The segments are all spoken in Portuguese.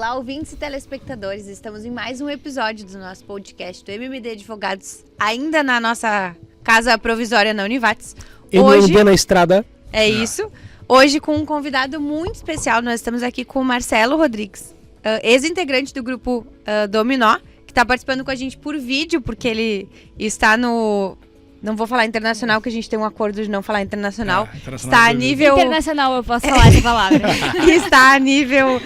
Olá, ouvintes e telespectadores. Estamos em mais um episódio do nosso podcast do MMD Advogados, ainda na nossa casa provisória na Univates. Hoje na estrada. É isso. Hoje com um convidado muito especial. Nós estamos aqui com o Marcelo Rodrigues, ex-integrante do grupo Dominó, que está participando com a gente por vídeo, porque ele está no... Não vou falar internacional, que a gente tem um acordo de não falar internacional. Está a nível... Internacional, eu posso falar essa palavra. Está a nível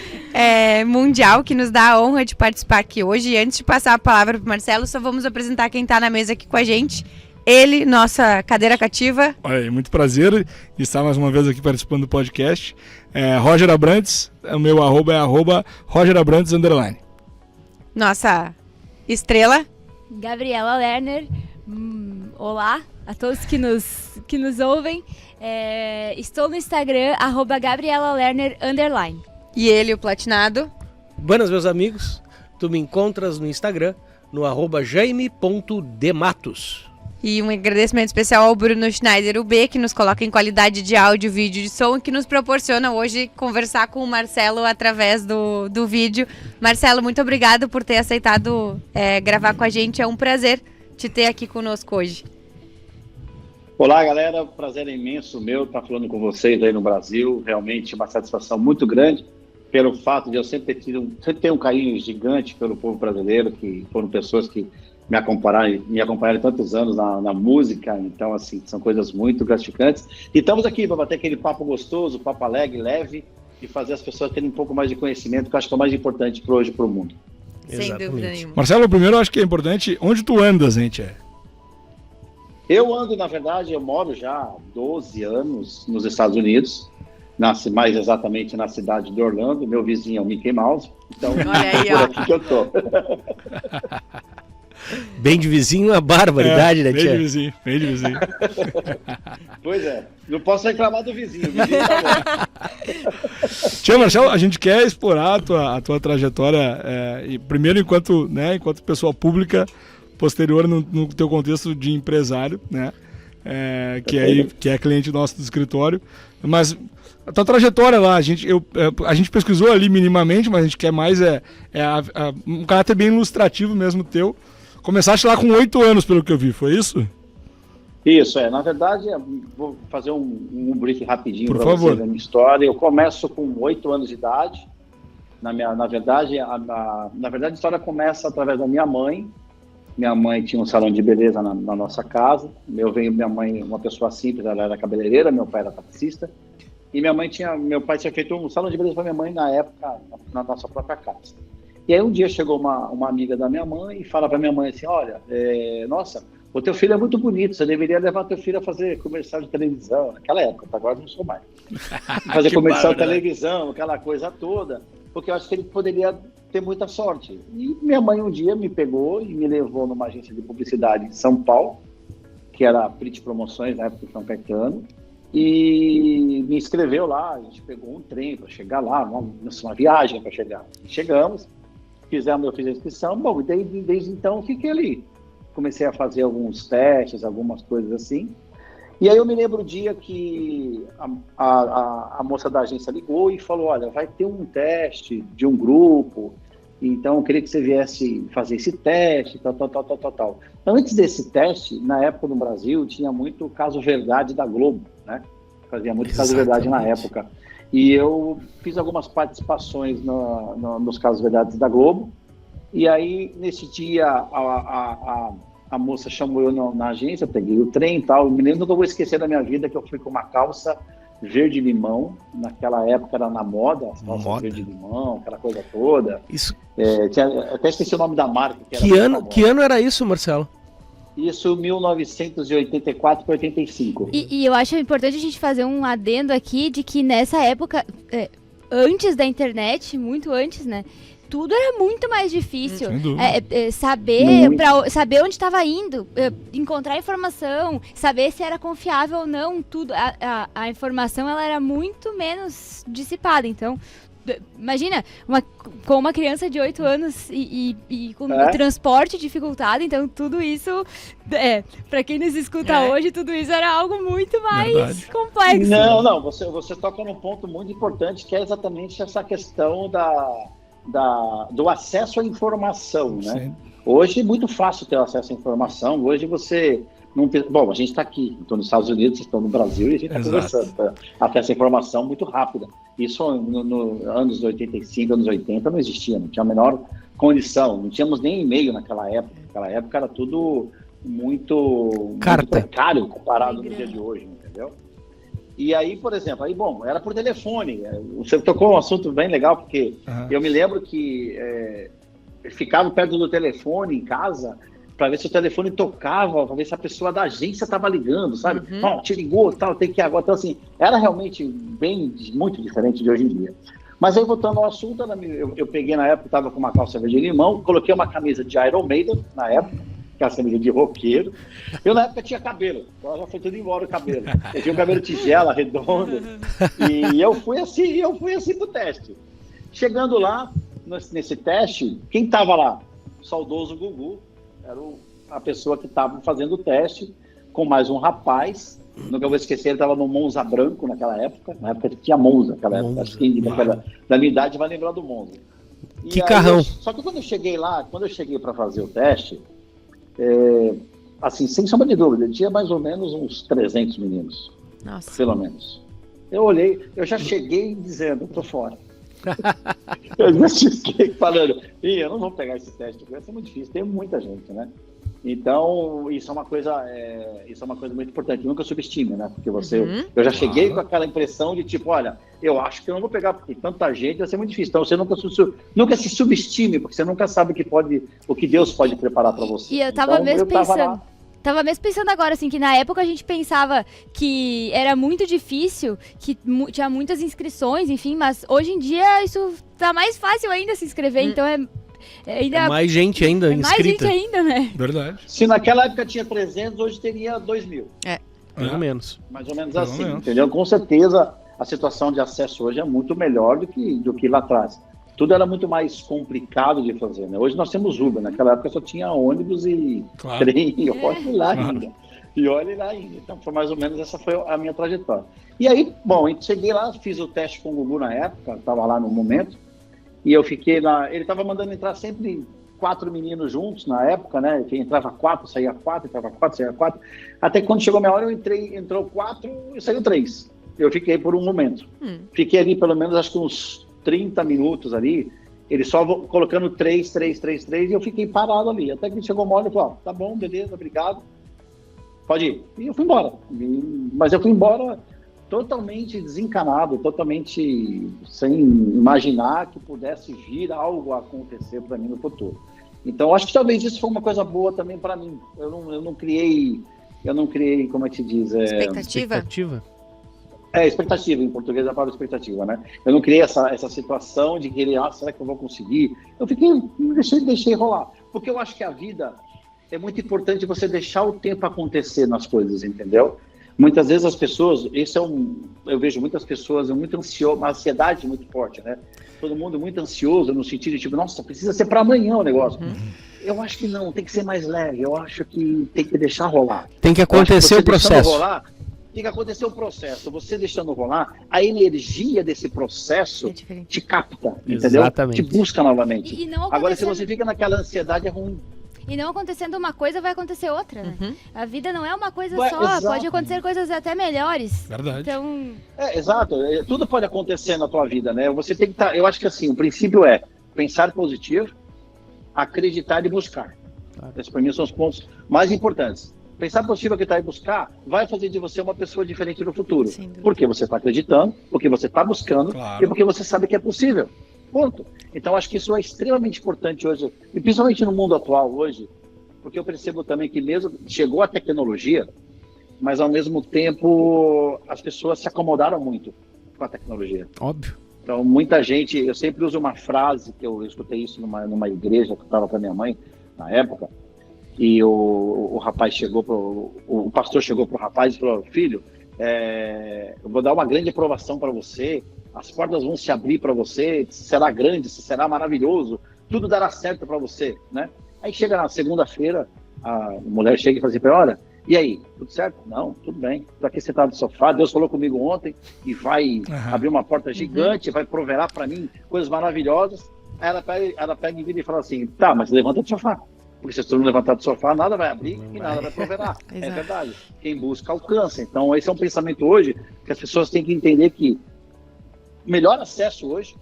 mundial, que nos dá a honra de participar aqui hoje. E antes de passar a palavra para o Marcelo, só vamos apresentar quem está na mesa aqui com a gente. Ele, nossa cadeira cativa. Oi, muito prazer estar mais uma vez aqui participando do podcast. Roger Abrantes, o meu @ é @RogerAbrantes_. Nossa estrela. Gabriela Lerner. Olá a todos que nos ouvem. Estou no Instagram, @GabrielaLerner_. E ele, o platinado. Buenas, meus amigos. Tu me encontras no Instagram, no @jaime.dematos. E um agradecimento especial ao Bruno Schneider, o B, que nos coloca em qualidade de áudio, vídeo e som, e que nos proporciona hoje conversar com o Marcelo através do vídeo. Marcelo, muito obrigado por ter aceitado gravar com a gente. É um prazer te ter aqui conosco hoje. Olá, galera. Prazer imenso meu estar falando com vocês aí no Brasil. Realmente uma satisfação muito grande pelo fato de eu sempre ter um carinho gigante pelo povo brasileiro, que foram pessoas que me acompanharam tantos anos na música. Então, assim, são coisas muito gratificantes. E estamos aqui para bater aquele papo gostoso, papo alegre, leve, e fazer as pessoas terem um pouco mais de conhecimento, que eu acho que é o mais importante para hoje, para o mundo. Sem dúvida nenhuma. Marcelo, primeiro eu acho que é importante, onde tu andas, gente? Eu ando, na verdade, eu moro já há 12 anos nos Estados Unidos, mais exatamente na cidade de Orlando. Meu vizinho é o Mickey Mouse, então olha aí, por aqui que eu tô. Bem de vizinho, a barbaridade, né, tia? Bem de vizinho. Pois é, não posso reclamar do vizinho, o vizinho tá bom. Tia, Marcelo, a gente quer explorar a tua trajetória, primeiro enquanto pessoa pública, posterior no teu contexto de empresário, né? Que é cliente nosso do escritório. Mas a tua trajetória lá, a gente pesquisou ali minimamente, mas a gente quer mais um caráter bem ilustrativo mesmo teu. Começaste lá com 8 anos, pelo que eu vi, foi isso? Isso, na verdade, vou fazer um brief rapidinho para vocês da minha história. Eu começo com 8 anos de idade. Na verdade, a história começa através da minha mãe. Minha mãe tinha um salão de beleza na nossa casa. Minha mãe, uma pessoa simples, ela era cabeleireira, meu pai era taxista. E meu pai tinha feito um salão de beleza para minha mãe na época, na nossa própria casa. E aí um dia chegou uma amiga da minha mãe e fala para minha mãe assim, olha, nossa, o teu filho é muito bonito, você deveria levar teu filho a fazer comercial de televisão. Naquela época, agora não sou mais. Fazer comercial de televisão, aquela coisa toda, porque eu acho que ele poderia ter muita sorte. E minha mãe um dia me pegou e me levou numa agência de publicidade em São Paulo, que era a Pretty Promoções, na época de São Caetano, e me inscreveu lá. A gente pegou um trem para chegar lá, uma viagem para chegar. Chegamos, eu fiz a inscrição, bom, e desde então eu fiquei ali. Comecei a fazer alguns testes, algumas coisas assim. E aí eu me lembro o dia que a moça da agência ligou e falou, olha, vai ter um teste de um grupo, então eu queria que você viesse fazer esse teste, tal. Antes desse teste, na época no Brasil, tinha muito Caso Verdade da Globo, né? Fazia muito Caso Verdade na época. E eu fiz algumas participações nos Casos Verdades da Globo. E aí, nesse dia, a moça chamou eu na agência, eu peguei o trem e tal. Eu me lembro que eu vou esquecer da minha vida que eu fui com uma calça verde-limão. Naquela época era na moda, as calças verde-limão, aquela coisa toda. Isso. Até esqueci o nome da marca. Que ano era isso, Marcelo? Isso, 1984 para 85. E eu acho importante a gente fazer um adendo aqui de que nessa época, antes da internet, muito antes, né? Tudo era muito mais difícil. Saber onde estava indo, encontrar informação, saber se era confiável ou não, tudo. A informação ela era muito menos dissipada. Então, imagina, com uma criança de 8 anos e com o transporte dificultado, então tudo isso, para quem nos escuta hoje, tudo isso era algo muito mais complexo. Não, você toca num ponto muito importante, que é exatamente essa questão do acesso à informação, né? Sim. Hoje é muito fácil ter acesso à informação. Hoje você não... Bom, a gente está aqui, estou nos Estados Unidos, vocês estão no Brasil e a gente está conversando. Acesso à informação muito rápida. Isso no anos 85, anos 80 não existia, não tinha a menor condição. Não tínhamos nem e-mail naquela época. Naquela época era tudo muito precário comparado no dia de hoje, entendeu? E aí, por exemplo, era por telefone. Você tocou um assunto bem legal, porque eu me lembro que eu ficava perto do telefone em casa para ver se o telefone tocava, para ver se a pessoa da agência estava ligando, sabe? Te ligou, tal, tem que ir agora. Então, assim, era realmente muito diferente de hoje em dia. Mas aí, voltando ao assunto, eu peguei na época, estava com uma calça verde de limão, coloquei uma camisa de Iron Maiden, na época, que era camisa de roqueiro. Eu, na época, tinha cabelo. Então, já foi tudo embora o cabelo. Eu tinha um cabelo tigela, redondo. E eu fui assim pro teste. Chegando lá, nesse teste, quem estava lá? O saudoso Gugu. Era a pessoa que estava fazendo o teste, com mais um rapaz. Nunca vou esquecer, ele estava no Monza branco naquela época. Na época tinha Monza, naquela época. Acho que da minha idade vai lembrar do Monza. Que carrão! Só que quando eu cheguei lá, para fazer o teste, assim, sem sombra de dúvida, tinha mais ou menos uns 300 meninos. Nossa. Pelo menos. Eu olhei, eu já cheguei dizendo, tô fora. Eu já cheguei falando, eu não vou pegar esse teste, vai ser muito difícil, tem muita gente, né? Então, isso é uma coisa muito importante, nunca subestime, né? Porque eu já cheguei com aquela impressão de tipo, olha, eu acho que eu não vou pegar, porque tanta gente vai ser muito difícil. Então, você nunca se subestime, porque você nunca sabe o que Deus pode preparar para você. E eu tava mesmo pensando agora, assim, que na época a gente pensava que era muito difícil, que tinha muitas inscrições, enfim, mas hoje em dia isso tá mais fácil ainda se inscrever, então ainda mais gente ainda inscrita. Mais gente ainda, né? Verdade. Se naquela época tinha 300, hoje teria 2.000. Mais ou menos. Mais ou menos assim, entendeu? Com certeza a situação de acesso hoje é muito melhor do que lá atrás. Tudo era muito mais complicado de fazer, né? Hoje nós temos Uber, naquela época só tinha ônibus e trem, e olha lá ainda. E olha lá ainda. Então, foi mais ou menos, essa foi a minha trajetória. E aí, bom, eu cheguei lá, fiz o teste com o Gugu na época, estava lá no momento, e eu fiquei lá, ele estava mandando entrar sempre 4 meninos juntos na época, né? Que entrava 4, saía 4, entrava 4, saía 4. Até que quando chegou a minha hora, entrou 4 e saiu 3. Eu fiquei por um momento. Fiquei ali pelo menos, acho que uns 30 minutos ali, ele só colocando 3, e eu fiquei parado ali. Até que chegou uma hora e falou, tá bom, beleza, obrigado, pode ir. E eu fui embora. Mas eu fui embora totalmente desencanado, totalmente sem imaginar que pudesse vir algo a acontecer para mim no futuro. Então, acho que talvez isso foi uma coisa boa também para mim. Eu não criei, como é que se diz? Expectativa? Expectativa, em português é a palavra expectativa, né? Eu não criei essa situação de querer, será que eu vou conseguir? Eu deixei rolar. Porque eu acho que a vida é muito importante você deixar o tempo acontecer nas coisas, entendeu? Muitas vezes as pessoas, eu vejo muitas pessoas muito ansiosas, uma ansiedade muito forte, né? Todo mundo muito ansioso no sentido de tipo, nossa, precisa ser para amanhã o negócio. Eu acho que não, tem que ser mais leve, eu acho que tem que deixar rolar. Tem que acontecer o processo. Tem que acontecer o processo. Você deixando rolar, a energia desse processo te capta, entendeu? Exatamente. Te busca novamente. E não agora, se você fica naquela ansiedade, é ruim. E não acontecendo uma coisa, vai acontecer outra, né? A vida não é uma coisa só, exato. Pode acontecer coisas até melhores. Verdade. Então... Exato. Tudo pode acontecer na tua vida, né? Você tem que estar... Eu acho que assim, o princípio é pensar positivo, acreditar e buscar. Esses, para mim, são os pontos mais importantes. Pensar positivo, acreditar e buscar vai fazer de você uma pessoa diferente no futuro. Porque você está acreditando, porque você está buscando e porque você sabe que é possível. Ponto. Então, acho que isso é extremamente importante hoje, e principalmente no mundo atual hoje, porque eu percebo também que mesmo chegou a tecnologia, mas ao mesmo tempo as pessoas se acomodaram muito com a tecnologia. Óbvio. Então, muita gente, eu sempre uso uma frase, que eu escutei isso numa igreja que eu estava com a minha mãe na época, e o rapaz o pastor chegou para o rapaz e falou, filho, eu vou dar uma grande aprovação para você, as portas vão se abrir para você, será grande, será maravilhoso, tudo dará certo para você, né? Aí chega na segunda-feira, a mulher chega e fala assim, olha, e aí, tudo certo? Não, tudo bem, tô aqui sentado no sofá, Deus falou comigo ontem e vai abrir uma porta gigante, vai proverá para mim coisas maravilhosas. ela pega e vira e fala assim, tá, mas levanta do sofá. Porque se você não levantar do sofá, nada vai abrir e nada vai proverar. É verdade. Quem busca, alcança. Então, esse é um pensamento hoje que as pessoas têm que entender que melhor acesso hoje,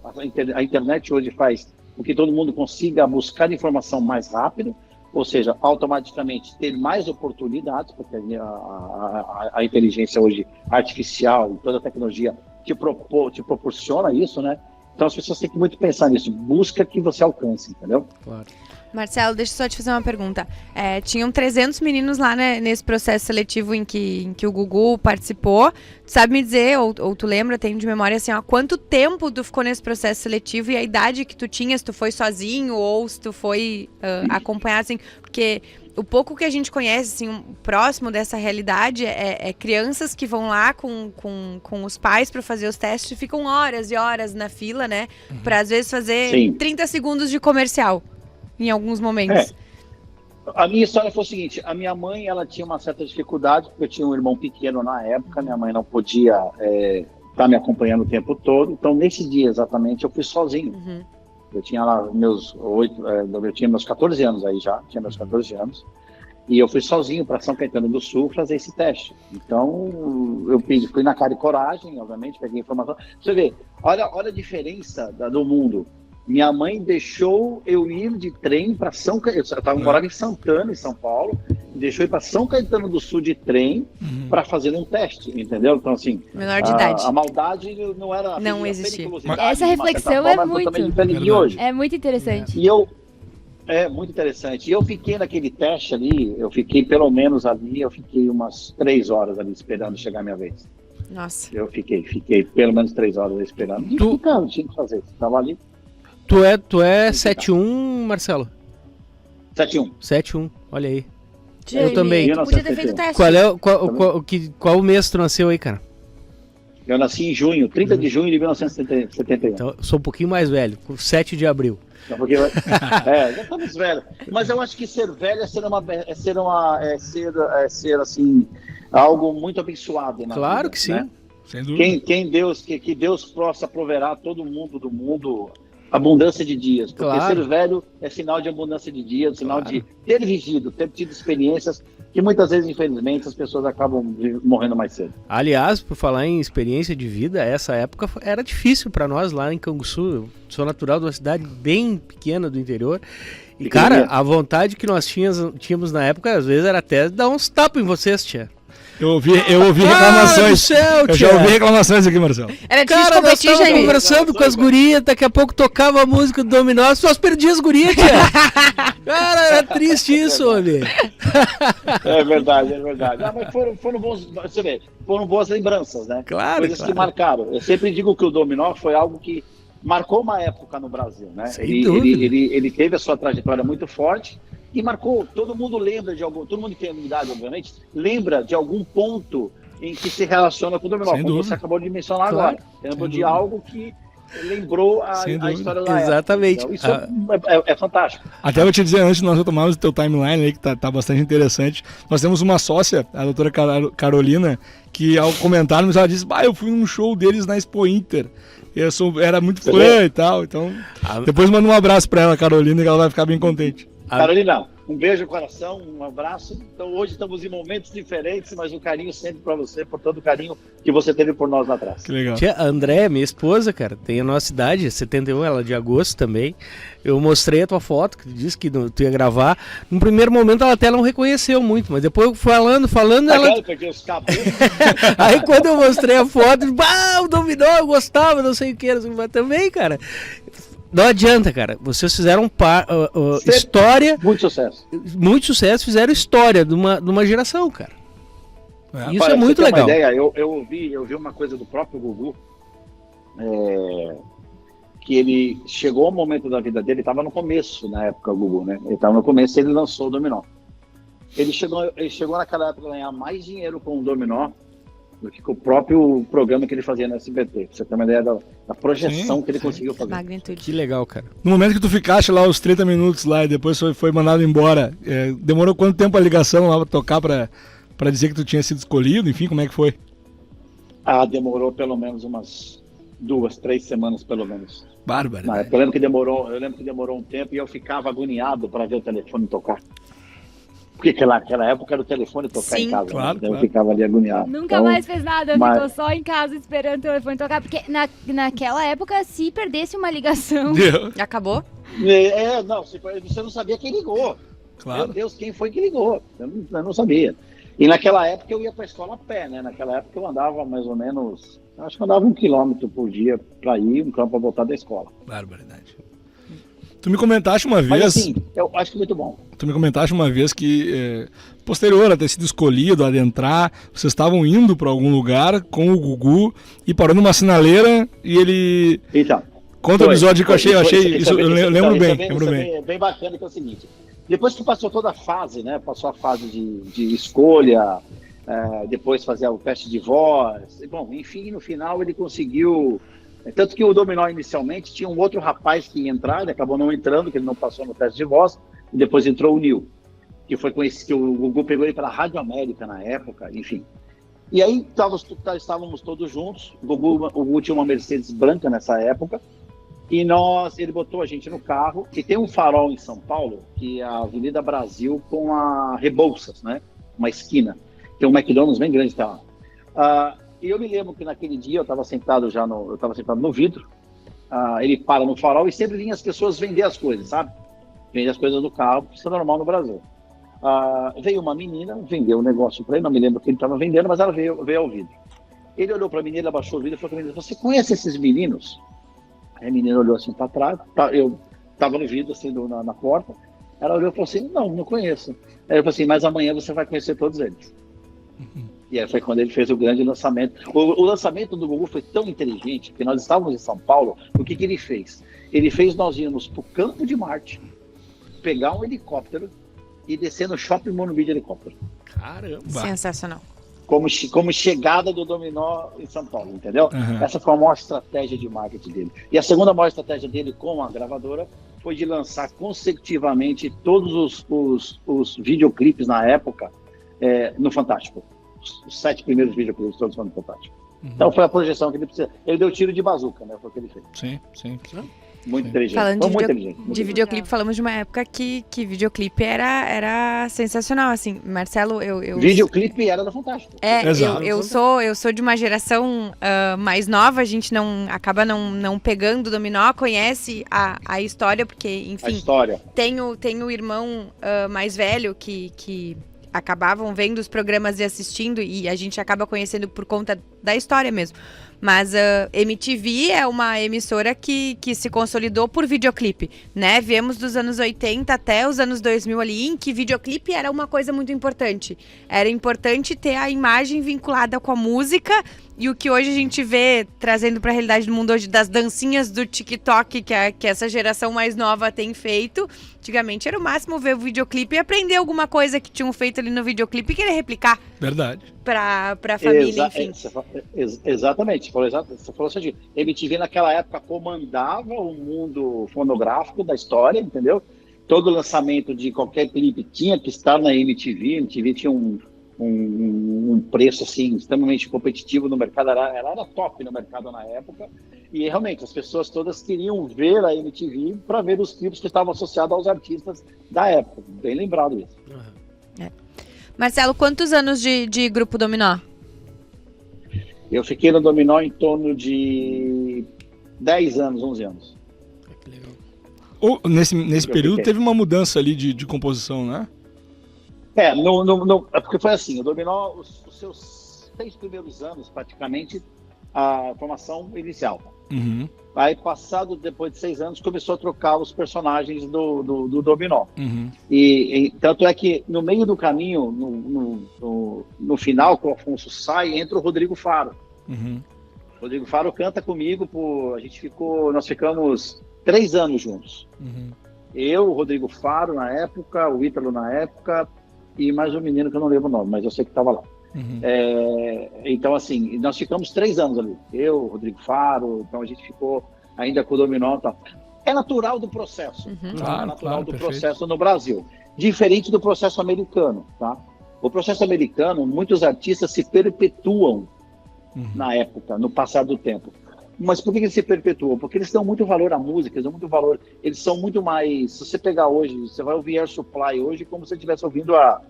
a internet hoje faz com que todo mundo consiga buscar informação mais rápido, ou seja, automaticamente ter mais oportunidades, porque a inteligência hoje artificial e toda a tecnologia te proporciona isso, né? Então as pessoas têm que muito pensar nisso, busca que você alcance, entendeu? Claro. Marcelo, deixa eu só te fazer uma pergunta. Tinham 300 meninos lá, né, nesse processo seletivo em que o Gugu participou. Tu sabe me dizer, ou tu lembra, tenho de memória, assim, ó, quanto tempo tu ficou nesse processo seletivo e a idade que tu tinha, se tu foi sozinho ou se tu foi acompanhado, assim, porque o pouco que a gente conhece, assim, próximo dessa realidade é crianças que vão lá com os pais para fazer os testes e ficam horas e horas na fila, né, para às vezes fazer 30 segundos de comercial. Em alguns momentos. A minha história foi o seguinte, a minha mãe, ela tinha uma certa dificuldade, porque eu tinha um irmão pequeno na época, minha mãe não podia estar me acompanhando o tempo todo, então nesse dia exatamente eu fui sozinho. Eu tinha lá eu tinha meus 14 anos aí já, tinha meus 14 anos, e eu fui sozinho para São Caetano do Sul fazer esse teste. Então eu fui na cara e coragem, obviamente, peguei informação. Você vê, olha a diferença do mundo. Minha mãe deixou eu ir de trem para São Caetano. Eu morava em Santana, em São Paulo. Deixou eu ir para São Caetano do Sul de trem para fazer um teste, entendeu? Então, assim. Menor de idade. A maldade não era. Não existia. Essa reflexão é muito. Hoje. É muito interessante. É muito interessante. E eu fiquei naquele teste ali, eu fiquei umas 3 horas ali esperando chegar a minha vez. Nossa. Eu fiquei pelo menos 3 horas ali esperando. E não tinha que fazer. Estava ali. Tu é 7'1", Marcelo? 7'1". 7'1", olha aí. Jamie, eu também. Tu podia ter feito o teste. Qual mês tu nasceu aí, cara? Eu nasci em junho, 30 de junho de 1971. Então, eu sou um pouquinho mais velho, com 7 de abril. Já estamos velhos. Mas eu acho que ser velho é ser assim, algo muito abençoado. Claro vida, que sim. Né? Sem dúvida. Que Deus possa proverá todo mundo do mundo abundância de dias. Porque ser velho é sinal de abundância de dias, sinal de ter vivido, ter tido experiências que muitas vezes, infelizmente, as pessoas acabam morrendo mais cedo. Aliás, por falar em experiência de vida, essa época era difícil para nós lá em Canguçu. Eu sou natural de uma cidade bem pequena do interior. E, cara, a vontade que nós tínhamos na época, às vezes, era até dar uns tapas em vocês, tia. Eu ouvi reclamações. Eu já ouvi reclamações aqui, Marcelo. Era difícil competir, nós tava conversando com as gurias, daqui a pouco tocava a música do Dominó, nós perdiam as gurias, tia. Cara, era triste isso, homem. É verdade. Mas foram bons, você vê, foram boas lembranças, né? Claro, coisas que marcaram. Eu sempre digo que o Dominó foi algo que marcou uma época no Brasil, né? Ele teve a sua trajetória muito forte, e marcou, todo mundo que tem idade, obviamente, lembra de algum ponto em que se relaciona com o Dominó, como você acabou de mencionar agora. Lembrou de algo que lembrou a história da Exatamente. Época. Então, isso é fantástico. Até vou te dizer, antes de nós retomarmos o teu timeline aí, que tá bastante interessante, nós temos uma sócia, a doutora Carolina, que ao comentarmos, ela disse, eu fui num show deles na Expo Inter. Era muito fã e tal, então depois manda um abraço pra ela, Carolina, que ela vai ficar bem contente. Carolina, um beijo no coração, um abraço. Então hoje estamos em momentos diferentes, mas um carinho sempre para você, por todo o carinho que você teve por nós lá atrás. Que legal. Tia, a André, minha esposa, cara, tem a nossa idade, 71, ela é de agosto também. Eu mostrei a tua foto, que disse que tu ia gravar. No primeiro momento ela até não reconheceu muito, mas depois falando, ela... Porque os cabelos... Aí quando eu mostrei a foto, o Dominó, eu gostava, não sei o que, mas também, cara... Não adianta, cara. Vocês fizeram história... Muito sucesso, fizeram história de uma geração, cara. Isso é muito legal. Uma ideia, eu ouvi uma coisa do próprio Gugu, que ele chegou ao momento da vida dele, estava no começo, na época, o Gugu, né? Ele estava no começo e ele lançou o Dominó. Ele chegou naquela época a ganhar mais dinheiro com o Dominó do que com o próprio programa que ele fazia no SBT. Pra você ter uma ideia da projeção que ele conseguiu fazer. Magnitude. Que legal, cara. No momento que tu ficaste lá os 30 minutos lá e depois foi mandado embora, demorou quanto tempo a ligação lá pra tocar pra dizer que tu tinha sido escolhido? Enfim, como é que foi? Demorou pelo menos umas 2, 3 semanas pelo menos. Bárbaro. Eu lembro que demorou um tempo e eu ficava agoniado para ver o telefone tocar. Porque naquela época era o telefone tocar em casa. Claro, Eu ficava ali agoniado. Nunca mais fez nada, ficou só em casa esperando o telefone tocar. Porque naquela época, se perdesse uma ligação... Acabou? Não, você não sabia quem ligou. Claro. Meu Deus, quem foi que ligou? Eu não sabia. E naquela época eu ia para a escola a pé, né? Naquela época eu andava mais ou menos... Acho que eu andava 1 quilômetro por dia para ir, 1 quilômetro para voltar da escola. Barbaridade. Tu me comentaste uma vez... Mas assim, eu acho que muito bom. Tu me comentaste uma vez que, posterior a ter sido escolhido, adentrar, vocês estavam indo para algum lugar com o Gugu e parou numa sinaleira e ele... Então... Conta o episódio que eu achei isso, eu lembro bem. É bem bacana, que é o seguinte... Depois que passou toda a fase, né? Passou a fase de escolha, depois fazer o teste de voz. Bom, enfim, no final ele conseguiu... Tanto que o Dominó inicialmente tinha um outro rapaz que ia entrar, ele acabou não entrando, que ele não passou no teste de voz, e depois entrou o Nil, que foi com esse que o Gugu pegou ele pela Rádio América na época, enfim. E aí estávamos todos juntos, o Gugu tinha uma Mercedes branca nessa época, e ele botou a gente no carro, e tem um farol em São Paulo, que é a Avenida Brasil com a Rebouças, né? Uma esquina. Tem um McDonald's bem grande, tá lá. E eu me lembro que naquele dia eu estava sentado no vidro, ele para no farol e sempre vinha as pessoas vender as coisas, sabe? Vender as coisas do carro, porque isso é normal no Brasil. Veio uma menina, vendeu um negócio para ele, não me lembro o que ele estava vendendo, mas ela veio ao vidro. Ele olhou para a menina, abaixou o vidro e falou para a menina: você conhece esses meninos? Aí a menina olhou assim para trás, eu estava no vidro, assim, na porta, ela olhou e falou assim: não conheço. Aí eu falei assim: mas amanhã você vai conhecer todos eles. E aí foi quando ele fez o grande lançamento. O lançamento do Gugu foi tão inteligente que nós estávamos em São Paulo. O que ele fez? Ele fez nós irmos para o Campo de Marte, pegar um helicóptero e descer no Shopping Morumbi de helicóptero. Caramba! Sensacional. Como chegada do Dominó em São Paulo, entendeu? Uhum. Essa foi a maior estratégia de marketing dele. E a segunda maior estratégia dele com a gravadora foi de lançar consecutivamente todos os videoclipes na época no Fantástico. Os 7 primeiros videoclipes todos foram no Fantástico. Uhum. Então foi a projeção que ele precisa. Ele deu tiro de bazuca, né? Foi o que ele fez. Sim. Muito inteligente. Falando de videoclipe, falamos de uma época que videoclipe era sensacional, assim. Marcelo, Videoclipe era da Fantástico. Eu sou de uma geração mais nova, a gente acaba não pegando o Dominó, conhece a história, porque, enfim... A história. Tenho o irmão mais velho que acabavam vendo os programas e assistindo, e a gente acaba conhecendo por conta da história mesmo. Mas MTV é uma emissora que se consolidou por videoclipe, né? Viemos dos anos 80 até os anos 2000 ali, em que videoclipe era uma coisa muito importante. Era importante ter a imagem vinculada com a música, e o que hoje a gente vê, trazendo para a realidade do mundo hoje, das dancinhas do TikTok que essa geração mais nova tem feito. Antigamente era o máximo ver o videoclipe e aprender alguma coisa que tinham feito ali no videoclipe e querer replicar. Verdade. Pra família, enfim. Exatamente. Você falou assim, MTV naquela época comandava o mundo fonográfico da história, entendeu? Todo lançamento de qualquer clipe tinha que estar na MTV. MTV tinha um preço assim extremamente competitivo no mercado, ela era top no mercado na época, e realmente as pessoas todas queriam ver a MTV para ver os clipes que estavam associados aos artistas da época. Bem lembrado isso. Marcelo, quantos anos de Grupo Dominó? Eu fiquei no Dominó em torno de 10 anos, 11 anos. Que legal. Nesse período teve uma mudança ali de composição, né? Porque foi assim, o Dominó, os seus 6 primeiros anos, praticamente, a formação inicial. Uhum. Aí, passado, depois de 6 anos, começou a trocar os personagens do Dominó. Uhum. E tanto é que, no meio do caminho, no final, que o Afonso sai, entra o Rodrigo Faro. Uhum. O Rodrigo Faro canta comigo, nós ficamos 3 anos juntos. Uhum. Eu, o Rodrigo Faro na época, o Ítalo na época, e mais um menino que eu não lembro o nome, mas eu sei que estava lá. Uhum. Então, assim, nós ficamos 3 anos ali. Eu, Rodrigo Faro, então a gente ficou ainda com o Dominó e tal. É natural do processo. Uhum. Natural do processo no Brasil. Diferente do processo americano, tá? O processo americano, muitos artistas se perpetuam na época, no passar do tempo. Mas por que eles se perpetuam? Porque eles dão muito valor à música, eles dão muito valor, eles são muito mais... Se você pegar hoje, você vai ouvir Air Supply hoje como se você estivesse ouvindo há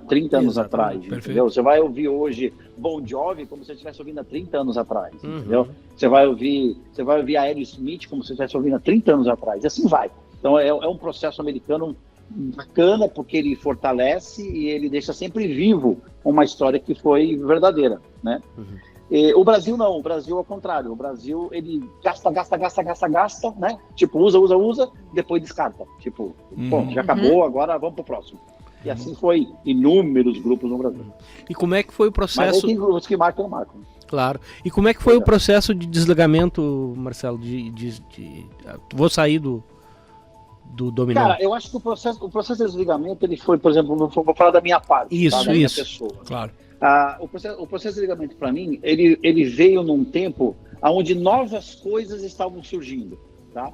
30 anos atrás, entendeu? Você vai ouvir hoje Bon Jovi como se você estivesse ouvindo há 30 anos atrás, entendeu? Você vai ouvir Aerosmith como se você estivesse ouvindo há 30 anos atrás, e assim vai. Então é um processo americano bacana, porque ele fortalece e ele deixa sempre vivo uma história que foi verdadeira, né? O Brasil não, o Brasil ao contrário, o Brasil ele gasta, né? Tipo, usa, depois descarta. Tipo, bom, já acabou, agora vamos pro próximo. E assim foi inúmeros grupos no Brasil. E como é que foi o processo... Mas os que marcam. Claro. E como é que foi o processo de desligamento, Marcelo? Vou sair do Dominó. Cara, eu acho que o processo de desligamento, ele foi, por exemplo, vou falar da minha parte, isso, da minha pessoa. Claro. O processo de desligamento, para mim, ele veio num tempo onde novas coisas estavam surgindo, tá?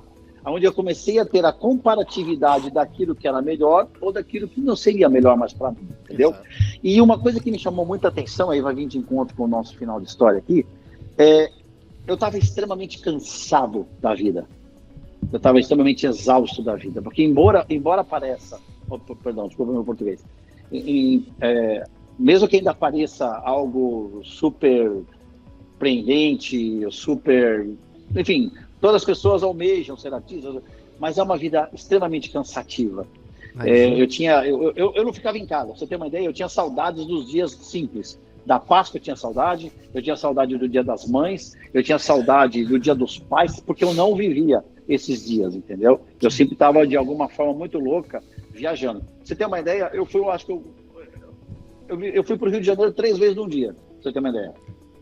Onde eu comecei a ter a comparatividade daquilo que era melhor ou daquilo que não seria melhor mais para mim, entendeu? Exato. E uma coisa que me chamou muita atenção, aí vai vir de encontro com o nosso final de história aqui, eu estava extremamente cansado da vida. Eu estava extremamente exausto da vida, porque embora pareça... perdão, desculpa o meu português. Mesmo que ainda pareça algo super prendente, super... Enfim, todas as pessoas almejam ser artistas, mas é uma vida extremamente cansativa. Eu não ficava em casa, pra você ter uma ideia, eu tinha saudades dos dias simples. Da Páscoa eu tinha saudade do Dia das Mães, eu tinha saudade do Dia dos Pais, porque eu não vivia esses dias, entendeu? Eu sempre estava, de alguma forma, muito louca, viajando. Pra você ter uma ideia, eu fui para o Rio de Janeiro 3 vezes num dia, pra você ter uma ideia.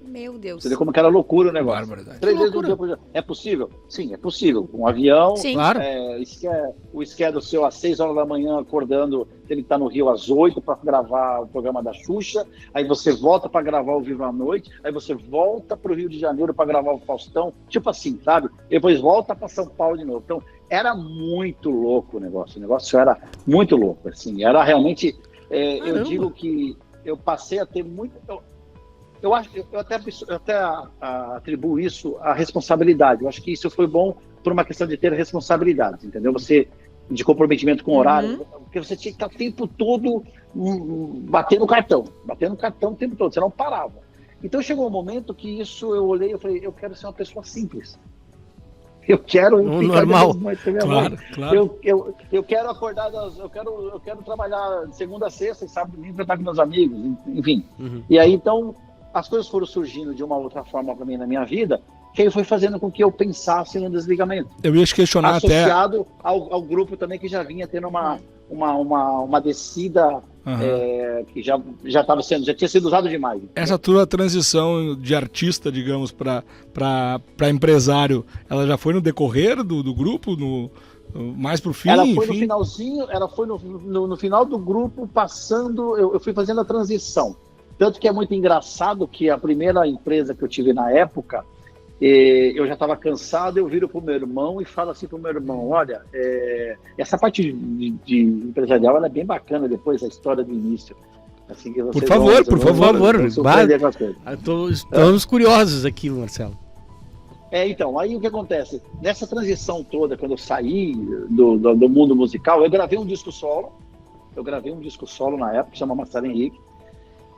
Meu Deus. Você vê como que era loucura o negócio. 3 vezes num dia. É possível? Sim, é possível. Com um avião, sim, claro. O schedule seu às 6 horas da manhã, acordando, ele está no Rio às 8 para gravar o programa da Xuxa, aí você volta para gravar o Vivo à Noite, aí você volta para o Rio de Janeiro para gravar o Faustão, tipo assim, sabe? Depois volta para São Paulo de novo. Então, era muito louco o negócio era muito louco, assim, era realmente, eu digo que eu passei a ter muito... Eu até atribuo isso à responsabilidade. Eu acho que isso foi bom por uma questão de ter responsabilidade, entendeu? Você, de comprometimento com o horário, porque você tinha que estar o tempo todo batendo cartão o tempo todo, você não parava. Então chegou um momento que isso, eu olhei e falei, eu quero ser uma pessoa simples. Eu quero normal. Claro. Eu quero acordar, eu quero trabalhar de segunda a sexta e sábado domingo para estar com meus amigos, enfim. E aí, então, as coisas foram surgindo de uma outra forma para mim na minha vida, que aí foi fazendo com que eu pensasse no desligamento. Eu ia te questionar associado ao grupo também que já vinha tendo uma descida que já tinha sido usado demais. Essa tua transição de artista, digamos, para empresário, ela já foi no decorrer do grupo, mais pro fim? Ela foi no finalzinho, ela foi no final do grupo, passando, eu fui fazendo a transição. Tanto que é muito engraçado que a primeira empresa que eu tive na época, eu já estava cansado, eu viro pro meu irmão e falo assim pro meu irmão, olha, essa parte de empresarial ela é bem bacana depois, a história do início. Assim que por favor. Estamos curiosos aqui, Marcelo. Então, aí o que acontece? Nessa transição toda, quando eu saí do mundo musical, eu gravei um disco solo na época, que chama Marcelo Henrique.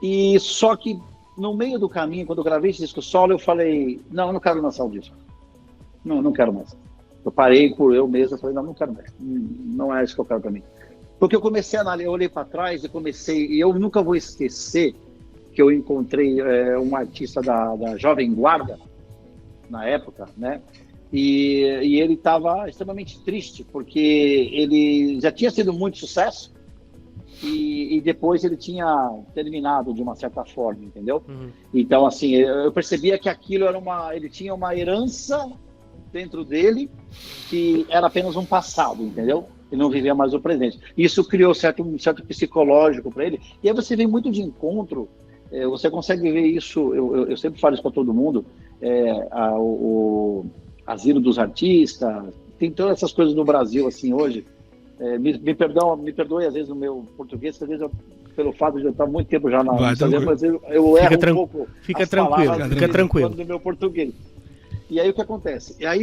E só que no meio do caminho, quando eu gravei esse disco solo, eu falei, eu não quero lançar o disco. Não quero mais. Eu parei por eu mesmo, eu falei, não quero mais. Não é isso que eu quero para mim. Porque eu comecei a analisar, eu olhei para trás e eu nunca vou esquecer que eu encontrei um artista da Jovem Guarda, na época, né? E ele estava extremamente triste, porque ele já tinha sido muito sucesso, e depois ele tinha terminado de uma certa forma, entendeu? Então, assim, eu percebia que aquilo ele tinha uma herança dentro dele que era apenas um passado, entendeu? Ele não vivia mais o presente. Isso criou um certo psicológico para ele. E aí você vem muito de encontro, você consegue ver isso, eu sempre falo isso para todo mundo, o asilo dos artistas, tem todas essas coisas no Brasil, assim, hoje. Me perdoe às vezes no meu português, às vezes pelo fato de eu estar muito tempo já mas eu erro um pouco. Fica tranquilo do meu português. E aí o que acontece? E aí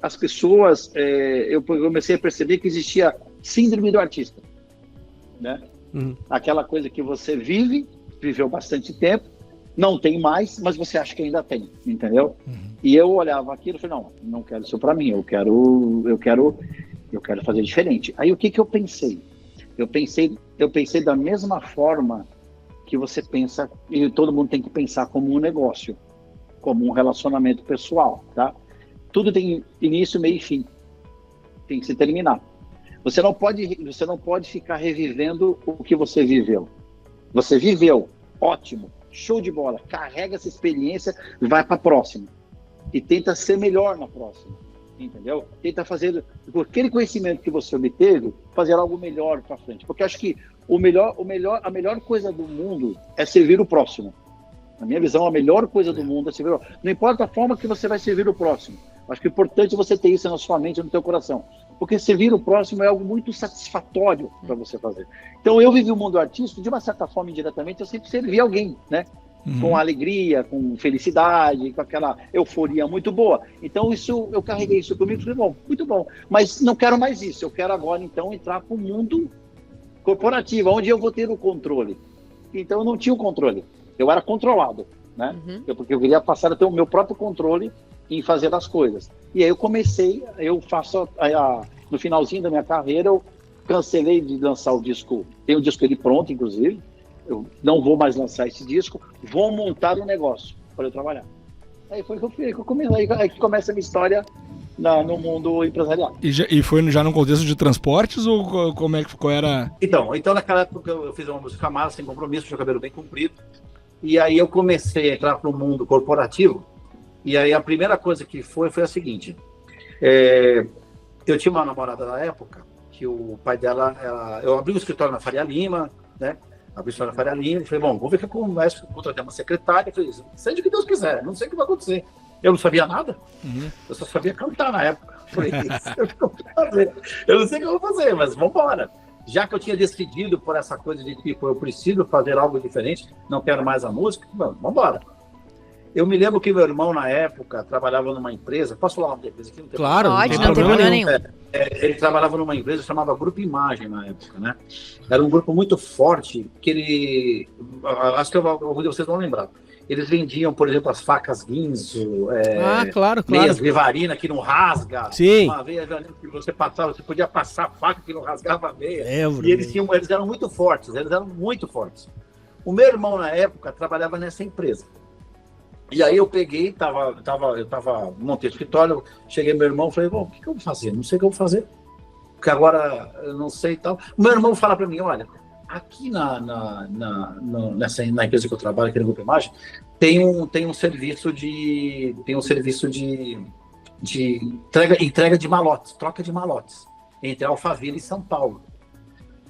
as pessoas, eu comecei a perceber que existia síndrome do artista, né? Aquela coisa que você viveu bastante tempo, não tem mais, mas você acha que ainda tem, entendeu? E eu olhava aquilo e falei, não quero isso para mim, eu quero fazer diferente. Aí o que eu pensei? Eu pensei da mesma forma que você pensa, e todo mundo tem que pensar como um negócio, como um relacionamento pessoal, tá? Tudo tem início, meio e fim. Tem que se terminar. Você não pode ficar revivendo o que você viveu. Você viveu, ótimo, show de bola. Carrega essa experiência e vai para a próxima. E tenta ser melhor na próxima, entendeu? Tenta fazer, com aquele conhecimento que você obteve, fazer algo melhor para frente. Porque eu acho que a melhor coisa do mundo é servir o próximo. Na minha visão, a melhor coisa do mundo é servir o próximo. Não importa a forma que você vai servir o próximo. Acho que é importante você ter isso na sua mente e no teu coração. Porque servir o próximo é algo muito satisfatório para você fazer. Então, eu vivi o mundo artístico, de uma certa forma, indiretamente, eu sempre servi alguém, né? Com alegria, com felicidade, com aquela euforia muito boa. Então, eu carreguei isso comigo e falei, bom, muito bom. Mas não quero mais isso. Eu quero agora, então, entrar para o mundo corporativo, onde eu vou ter o controle. Então, eu não tinha o controle. Eu era controlado, né? Porque eu queria passar a ter o meu próprio controle em fazer as coisas. E aí no finalzinho da minha carreira, eu cancelei de lançar o disco. Tem o disco ele pronto, inclusive. Eu não vou mais lançar esse disco, vou montar um negócio para eu trabalhar. Aí foi que eu comecei, aí que começa a minha história no mundo empresarial. E foi já no contexto de transportes ou qual era? Então naquela época eu fiz uma música massa, sem compromisso, tinha o cabelo bem comprido. E aí eu comecei a entrar para o mundo corporativo. E aí a primeira coisa que foi a seguinte. Eu tinha uma namorada na época, que o pai dela... eu abri um escritório na Faria Lima, né? Abri o escritório na Faria Lima e falei, bom, vamos ver o que eu começo. Contratei uma secretária. Falei, seja o que Deus quiser, não sei o que vai acontecer. Eu não sabia nada. Eu só sabia cantar na época. Falei, eu não sei o que eu vou fazer, mas vamos embora. Já que eu tinha decidido por essa coisa de tipo, eu preciso fazer algo diferente, não quero mais a música, vamos embora. Eu me lembro que meu irmão, na época, trabalhava numa empresa. Posso falar uma coisa aqui? Claro, não tem problema nenhum. Ele trabalhava numa empresa que chamava Grupo Imagem na época, né? Era um grupo muito forte, que ele... Acho que alguns de vocês vão lembrar. Eles vendiam, por exemplo, as facas Guinzo, claro. meias Vivarina que não rasga. Sim. Uma meia que você passava, você podia passar a faca que não rasgava a meia. Lembro, e eles eram muito fortes, O meu irmão, na época, trabalhava nessa empresa. E aí eu peguei, montei o escritório, cheguei meu irmão, falei, bom, o que eu vou fazer? Não sei o que eu vou fazer, porque agora eu não sei e tal. O meu irmão fala para mim, olha, aqui na empresa que eu trabalho, aqui no Grupo Imagem, tem um serviço de entrega de malotes, troca de malotes, entre Alphaville e São Paulo.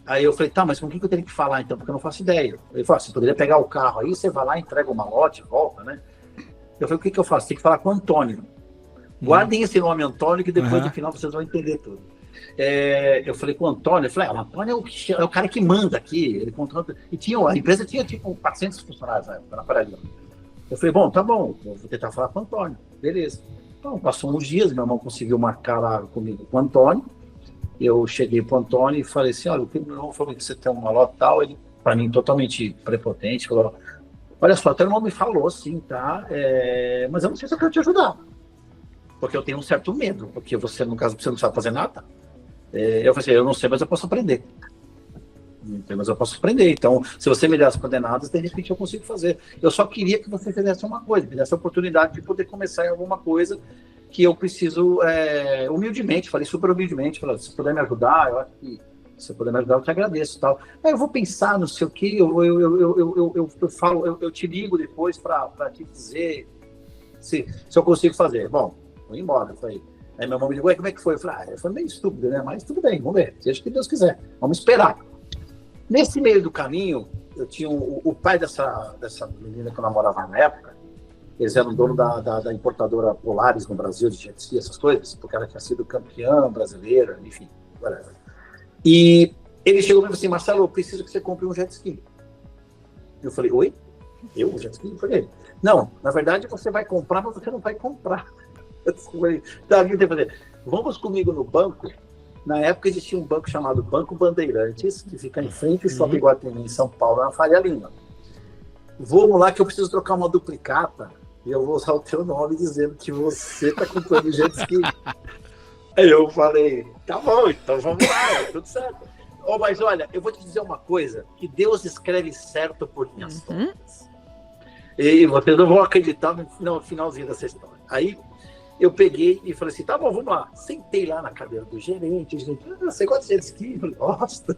Aí eu falei, tá, mas com o que eu tenho que falar então? Porque eu não faço ideia. Ele falou, você poderia pegar o carro aí, você vai lá, entrega o malote, volta, né? Eu falei, o que eu faço? Tem que falar com o Antônio. Guardem esse nome, Antônio, que depois no final vocês vão entender tudo. Eu falei com o Antônio, o Antônio é o cara que manda aqui. Ele contrata, a empresa tinha tipo 400 funcionários na Paraíba. Eu falei, bom, tá bom, vou tentar falar com o Antônio. Beleza. Então, passou uns dias, meu irmão conseguiu marcar lá comigo com o Antônio. Eu cheguei pro Antônio e falei assim, olha, o meu irmão falou que você tem uma lota tal, ele, para mim, totalmente prepotente, falou, olha só, teu irmão me falou assim, tá? Mas eu não sei se eu quero te ajudar. Porque eu tenho um certo medo, porque você, no caso, você não sabe fazer nada. Eu falei assim, eu não sei, mas eu posso aprender. Então, se você me der as coordenadas, de repente eu consigo fazer. Eu só queria que você fizesse uma coisa, me desse a oportunidade de poder começar em alguma coisa que eu preciso, humildemente, falei super humildemente, falei, se puder me ajudar, eu acho que se puder me ajudar, eu te agradeço e tal. Aí eu vou pensar, não sei o que, eu falo, eu te ligo depois para te dizer se eu consigo fazer. Bom, vou embora. Aí meu irmão me ligou, como é que foi? Eu falei, foi meio estúpido, né? Mas tudo bem, vamos ver, seja o que Deus quiser, vamos esperar. Nesse meio do caminho, eu tinha o pai dessa menina que eu namorava na época, eles eram dono da importadora Polaris no Brasil, de jet ski, essas coisas, porque ela tinha sido campeã brasileira, enfim, whatever. E ele chegou e me falou assim, Marcelo, eu preciso que você compre um jet ski. Eu falei, oi? Eu, jet ski? Eu falei, não, na verdade você vai comprar, mas você não vai comprar. Eu falei, tá, o que tem que fazer? Vamos comigo no banco. Na época existia um banco chamado Banco Bandeirantes, que fica em frente ao Shopping Iguatemi, em São Paulo, na Faria Lima. Vamos lá que eu preciso trocar uma duplicata e eu vou usar o teu nome dizendo que você está comprando jet ski. Aí eu falei, tá bom, então vamos lá, tudo certo. Oh, mas olha, eu vou te dizer uma coisa, que Deus escreve certo por linhas tortas. E vocês não vão acreditar no finalzinho dessa história. Aí eu peguei e falei assim, tá bom, vamos lá. Sentei lá na cadeira do gerente, você gosta de jet ski? Eu falei, gosta.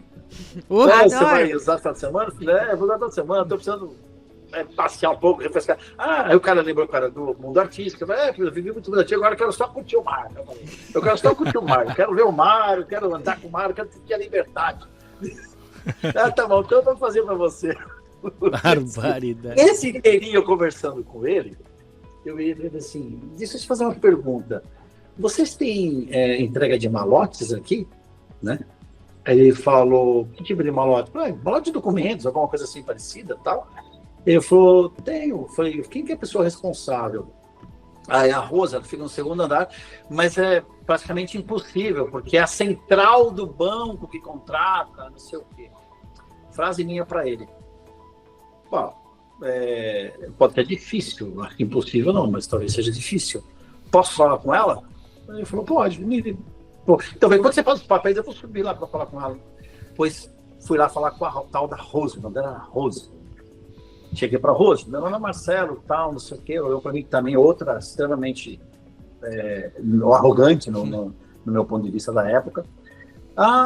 Você vai usar final de semana? Eu falei, vou usar final de semana, tô precisando passear um pouco, refrescar. Aí o cara lembrou, cara, do mundo artístico. Eu vivi muito mundo artístico, agora eu quero só curtir o mar. Eu quero só curtir o mar, eu quero ver o mar, eu quero andar com o mar, eu quero ter a liberdade. Tá bom, então eu vou fazer pra você. Barbaridade. Esse inteirinho eu conversando com ele, eu ia dizer assim, deixa eu te fazer uma pergunta. Vocês têm entrega de malotes aqui? Né? Aí ele falou, que tipo de malote? Malote de documentos, alguma coisa assim parecida e tal. Ele falou, tenho. Eu falei, quem que é a pessoa responsável? Aí a Rosa fica no segundo andar, mas é praticamente impossível, porque é a central do banco que contrata, não sei o quê. Frase minha para ele. Bom, pode ser difícil, impossível não, mas talvez seja difícil. Posso falar com ela? Ele falou, pode. Então, quando você faz os papéis, eu vou subir lá para falar com ela. Pois fui lá falar com a tal da Rose, o nome dela era Rose. Cheguei para a Rose, meu nome é Marcelo, tal, não sei o quê. Eu, para mim, também outra extremamente arrogante no meu ponto de vista da época.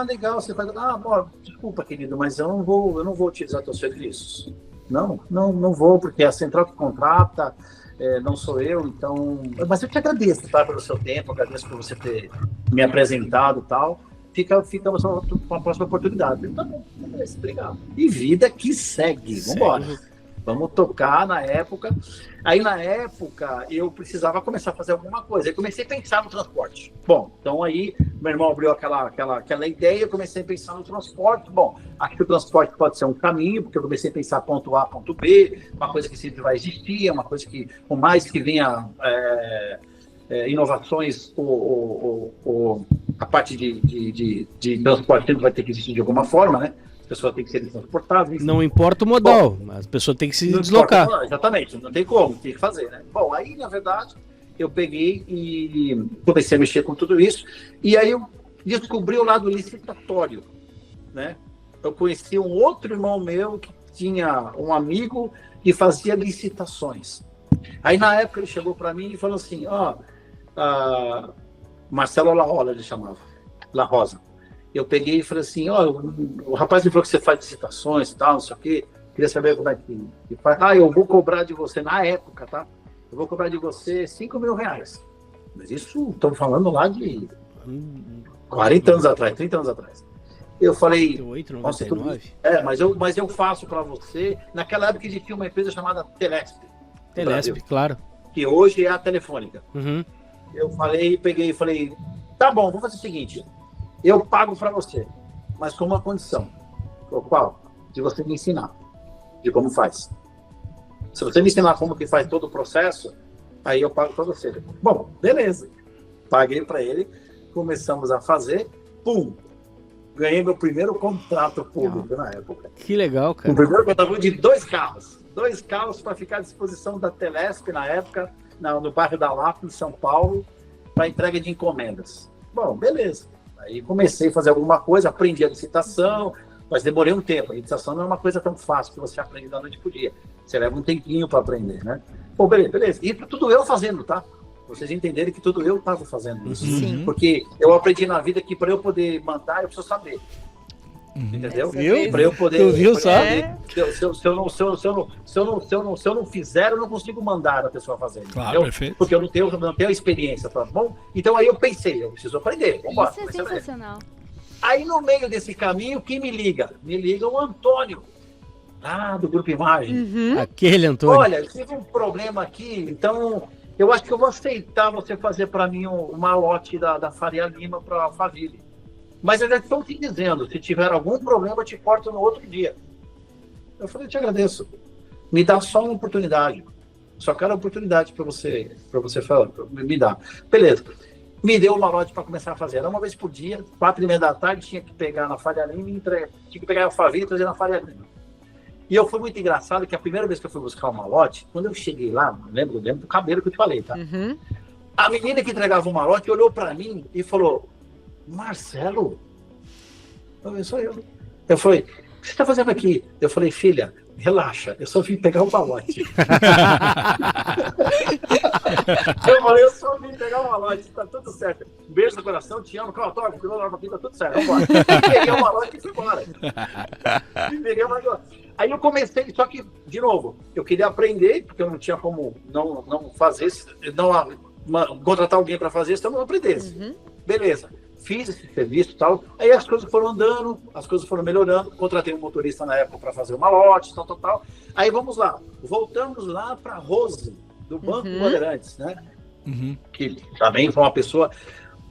Legal, você faz. Bom, desculpa, querido, mas eu não vou utilizar teus serviços. Não vou, porque a central que contrata não sou eu, então. Mas eu te agradeço, tá, pelo seu tempo, agradeço por você ter me apresentado e tal. Fica uma próxima oportunidade. Tá bom, obrigado. E vida que segue, vamos embora. Vamos tocar na época. Aí, na época, eu precisava começar a fazer alguma coisa. Aí comecei a pensar no transporte. Bom, então aí, meu irmão abriu aquela ideia, eu comecei a pensar no transporte. Bom, acho que o transporte pode ser um caminho, porque eu comecei a pensar ponto A, ponto B, uma coisa que sempre vai existir, uma coisa que, por mais que venha inovações, a parte de transporte sempre vai ter que existir de alguma forma, né? As pessoas têm que ser transportáveis. Não importa o modal, as pessoas têm que se deslocar. Exatamente, não tem como, tem que fazer, né? Bom, aí, na verdade, eu peguei e comecei a mexer com tudo isso, e aí eu descobri o lado licitatório, né? Eu conheci um outro irmão meu que tinha um amigo que fazia licitações. Aí, na época, ele chegou para mim e falou assim, Marcelo La Rosa, ele chamava, La Rosa. Eu peguei e falei assim, o rapaz me falou que você faz licitações e tal, não sei o quê, queria saber como é que faz. Eu vou cobrar de você, na época, tá? Eu vou cobrar de você R$5.000. Mas isso, estamos falando lá de 40 anos atrás, 30 anos atrás. Eu falei, 98, nossa, 99. mas eu faço para você. Naquela época existia uma empresa chamada Telesp. Telesp, claro. Que hoje é a Telefônica. Uhum. Eu peguei e falei, tá bom, vou fazer o seguinte, eu pago para você, mas com uma condição. Qual? De você me ensinar de como faz. Se você me ensinar como que faz todo o processo, aí eu pago para você. Bom, beleza. Paguei para ele, começamos a fazer, pum! Ganhei meu primeiro contrato público na época. Que legal, cara. O primeiro contrato de 2 carros. 2 carros para ficar à disposição da Telesp na época, no bairro da Lapa, em São Paulo, para entrega de encomendas. Bom, beleza. Aí comecei a fazer alguma coisa, aprendi a licitação, mas demorei um tempo. A licitação não é uma coisa tão fácil que você aprende da noite pro dia. Você leva um tempinho para aprender, né? Pô, beleza. E tudo eu fazendo, tá? Vocês entenderem que tudo eu estava fazendo isso. Sim. Porque eu aprendi na vida que para eu poder mandar, eu preciso saber. Entendeu? Para eu poder. Tu viu só? Se eu não fizer, eu não consigo mandar a pessoa fazer. Claro, perfeito. Porque eu não tenho a experiência, tá bom? Então aí eu pensei, eu preciso aprender. Vambora, Isso é sensacional. Aí no meio desse caminho, quem me liga? Me liga o Antônio, lá do Grupo Imagem. Uhum. Aquele Antônio. Olha, eu tive um problema aqui, então eu acho que eu vou aceitar você fazer para mim uma lote da Faria Lima para a Alphaville. Mas eu já estou te dizendo, se tiver algum problema, eu te corto no outro dia. Eu falei, eu te agradeço. Me dá só uma oportunidade. Só quero a oportunidade para você falar, me dar. Beleza. Me deu o malote para começar a fazer. Era uma vez por dia, 4h30 da tarde, tinha que pegar na Faria Lima e entregar. Tinha que pegar a Alphaville e trazer na Faria Lima. E eu fui muito engraçado que a primeira vez que eu fui buscar o malote, quando eu cheguei lá, lembro do cabelo que eu te falei, tá? Uhum. A menina que entregava o malote olhou para mim e falou: Marcelo? Sou eu. Eu falei: o que você está fazendo aqui? Eu falei: filha, relaxa, eu só vim pegar o malote. Eu falei: eu só vim pegar o malote, tá tudo certo. Beijo no coração, te amo, autógrafo, tá tudo certo, vambora. E peguei o malote e fui embora. Aí eu comecei, só que, de novo, eu queria aprender, porque eu não tinha como não fazer, contratar alguém para fazer, então eu não aprendesse. Uhum. Beleza. Fiz esse serviço e tal, aí as coisas foram andando, as coisas foram melhorando, contratei um motorista na época para fazer o malote, tal. Aí vamos lá, voltamos lá para Rose, do Banco Bandeirantes, né? Uhum. Que também foi uma pessoa.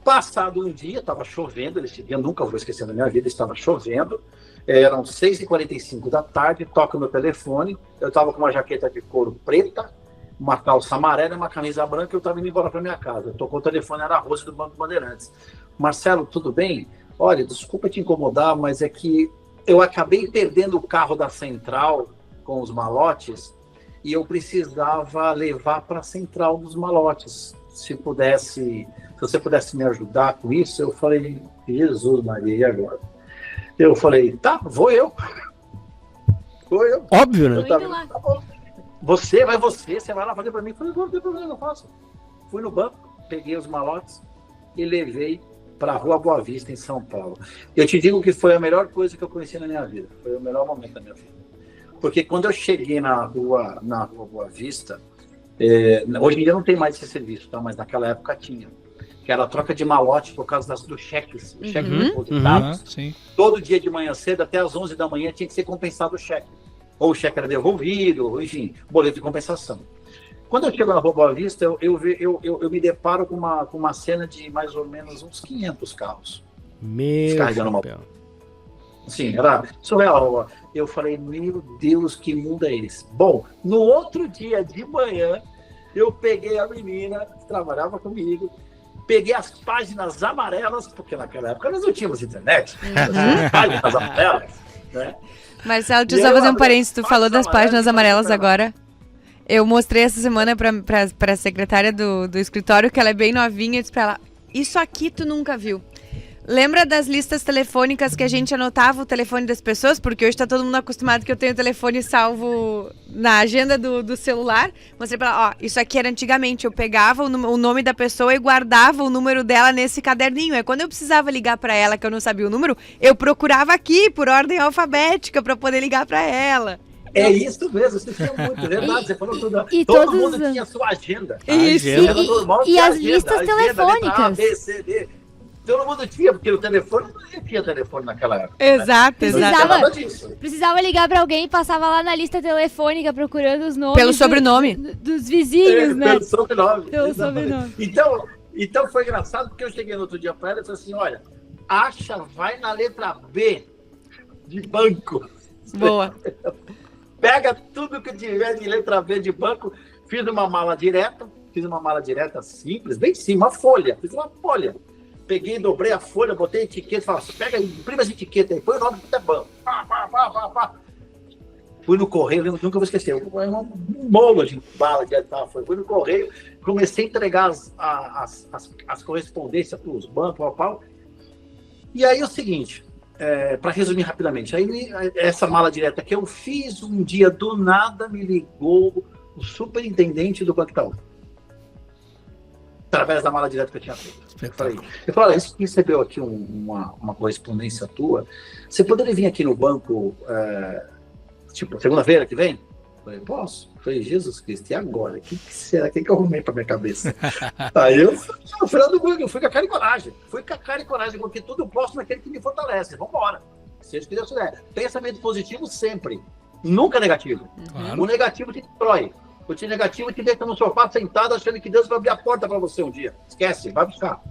Passado um dia, estava chovendo, esse dia nunca vou esquecer na minha vida, estava chovendo, eram 6h45 da tarde, toca o meu telefone, eu estava com uma jaqueta de couro preta, uma calça amarela e uma camisa branca, eu estava indo embora para minha casa. Tocou o telefone, era a Rose do Banco Bandeirantes. Marcelo, tudo bem? Olha, desculpa te incomodar, mas é que eu acabei perdendo o carro da central com os malotes e eu precisava levar para a central dos malotes. Se você pudesse me ajudar com isso, eu falei: Jesus Maria, e agora? Eu falei: tá, vou eu. Óbvio, né? Tô indo lá. Tá bom. Você vai lá fazer para mim. Eu falei: não tem problema, eu faço. Fui no banco, peguei os malotes e levei para a Rua Boa Vista, em São Paulo. Eu te digo que foi a melhor coisa que eu conheci na minha vida. Foi o melhor momento da minha vida. Porque quando eu cheguei na Rua Boa Vista, hoje em dia não tem mais esse serviço, tá? Mas naquela época tinha. Que era a troca de malote por causa dos cheques. Os cheques depositados. Sim. Todo dia de manhã cedo, até às 11 da manhã, tinha que ser compensado o cheque. Ou o cheque era devolvido, enfim, boleto de compensação. Quando eu chego na Rua Boa Vista, eu me deparo com uma cena de mais ou menos uns 500 carros. Descarregando uma... Sim, era surreal. Eu falei: meu Deus, que mundo é esse? Bom, no outro dia de manhã, eu peguei a menina que trabalhava comigo, peguei as páginas amarelas, porque naquela época nós não tínhamos internet, as páginas amarelas, né? Marcelo, deixa eu só fazer um parênteses, tu falou das páginas amarelas agora. Eu mostrei essa semana pra secretária do escritório, que ela é bem novinha, eu disse pra ela: isso aqui tu nunca viu. Lembra das listas telefônicas que a gente anotava o telefone das pessoas? Porque hoje tá todo mundo acostumado que eu tenho o telefone salvo na agenda do celular. Mostrei pra ela: ó, isso aqui era antigamente. Eu pegava o nome da pessoa e guardava o número dela nesse caderninho. Aí quando eu precisava ligar pra ela, que eu não sabia o número, eu procurava aqui por ordem alfabética pra poder ligar pra ela. É isso mesmo, você tinha muito, verdade, você falou tudo. E todo todos mundo tinha a sua agenda. Isso. Era normal E ter as agenda, listas agenda, telefônicas. letra A, B, C, D. Todo mundo tinha, porque o telefone não tinha telefone naquela época. Exato, Né? exato. Não tinha nada disso. Precisava ligar pra alguém e passava lá na lista telefônica procurando os nomes. Pelo sobrenome. Dos vizinhos, né? Pelo sobrenome. Pelo Exatamente. sobrenome. Então foi engraçado, porque eu cheguei no outro dia para ela e falei assim: olha, vai na letra B de banco. Boa. Pega tudo que tiver de letra B de banco. Fiz uma mala direta simples, bem simples, uma folha. Fiz uma folha. Peguei, dobrei a folha, botei a etiqueta, falei: pega, imprima essa etiqueta aí, põe o nome do banco. Fui no correio, nunca vou esquecer, um bolo de bala de tal. Fui no correio, comecei a entregar as correspondências para os bancos, E aí é o seguinte, para resumir rapidamente, aí essa mala direta que eu fiz um dia, do nada me ligou o superintendente do Banco Itaú. Através da mala direta que eu tinha feito. Eu falei: olha, recebeu aqui uma correspondência tua, você poderia vir aqui no banco, segunda-feira que vem? Eu falei: posso? Eu falei: Jesus Cristo, e agora? O que será? O que eu arrumei para minha cabeça? Aí eu fui lá do banco, eu fui com a cara e coragem. Porque tudo eu posso naquele que me fortalece. Vamos embora. Seja o que Deus quiser. Pensamento positivo sempre, nunca negativo. Claro. O negativo te destrói. O time negativo te deixa no sofá sentado achando que Deus vai abrir a porta para você um dia. Esquece, vai buscar.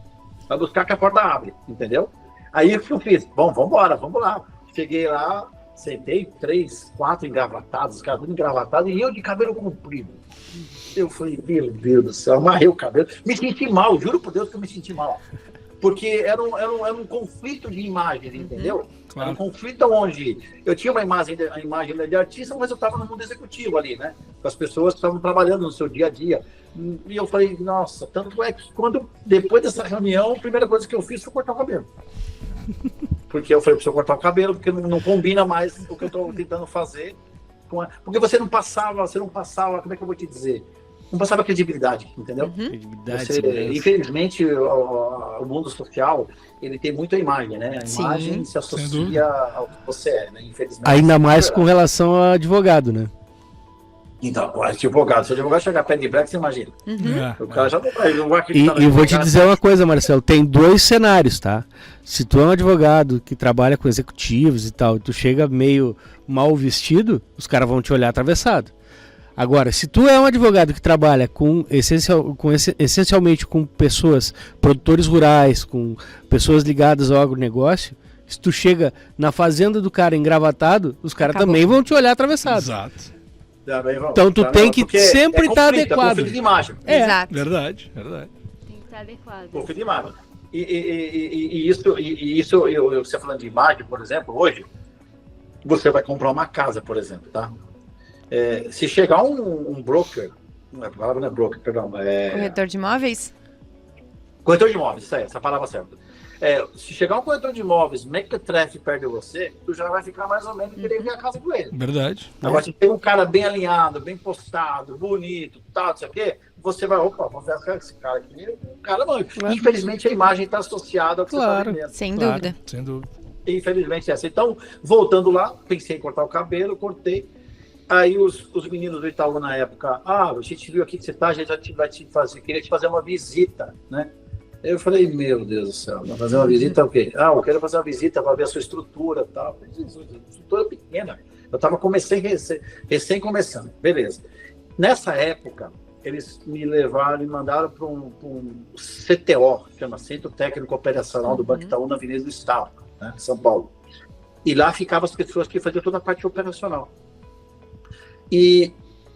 Vai buscar que a porta abre, entendeu? Aí o que eu fiz? Bom, vamos embora, vamos lá. Cheguei lá, Sentei 3, 4 engravatados, os caras tudo engravatados, e eu de cabelo comprido. Eu falei, meu Deus do céu, amarrei o cabelo. Me senti mal, juro por Deus que eu me senti mal. Porque era um conflito de imagens, entendeu? Claro. Era um conflito onde eu tinha a imagem de artista, mas eu estava no mundo executivo ali, né? Com as pessoas que estavam trabalhando no seu dia a dia. E eu falei, nossa, tanto é que depois dessa reunião, a primeira coisa que eu fiz foi cortar o cabelo. Porque eu falei, preciso cortar o cabelo, porque não combina mais o que eu estou tentando fazer. Porque você não passava, como é que eu vou te dizer? Não passava credibilidade, entendeu? Infelizmente, o mundo social, ele tem muita imagem, né? A imagem se associa ao que você é, né? Infelizmente. Ainda mais com relação a advogado, né? Então, se o advogado chegar perto de break, você imagina. O cara já não vai acreditar. E vou te dizer uma coisa, Marcelo, tem 2 cenários, tá? Se tu é um advogado que trabalha com executivos e tal, e tu chega meio mal vestido, os caras vão te olhar atravessado. Agora, se tu é um advogado que trabalha essencialmente com pessoas, produtores rurais, com pessoas ligadas ao agronegócio, se tu chega na fazenda do cara engravatado, os caras também vão te olhar atravessado. Exato. Então tu tem que sempre estar adequado. Conflito de imagem. Exato. Verdade. Tem que estar adequado. Conflito de imagem. E isso, você falando de imagem, por exemplo, hoje, você vai comprar uma casa, por exemplo, tá? Se chegar um broker, a palavra não é broker, perdão. Corretor de imóveis? Corretor de imóveis, isso aí, essa palavra certa. Se chegar um corretor de imóveis, mequetrefe perto de você, tu já vai ficar mais ou menos querer ver a casa com ele. Verdade. Agora, se tem um cara bem alinhado, bem postado, bonito, tal, não sei o quê, você vai, vamos ver esse cara aqui, o cara não. Infelizmente, a imagem está associada ao que você está vendendo. Sem dúvida. Sem dúvida. Infelizmente, é essa. Então, voltando lá, pensei em cortar o cabelo, cortei. Aí os meninos do Itaú na época, a gente viu aqui que você tá, a gente queria te fazer uma visita, né? Eu falei, meu Deus do céu, vai fazer uma visita o quê? Eu quero fazer uma visita para ver a sua estrutura e tal. Estrutura pequena. Eu estava recém começando, beleza. Nessa época, eles me levaram e mandaram para um CTO, chama Centro Técnico Operacional do Banco Itaú, na Avenida do Estado, né, São Paulo. E lá ficavam as pessoas que faziam toda a parte operacional. E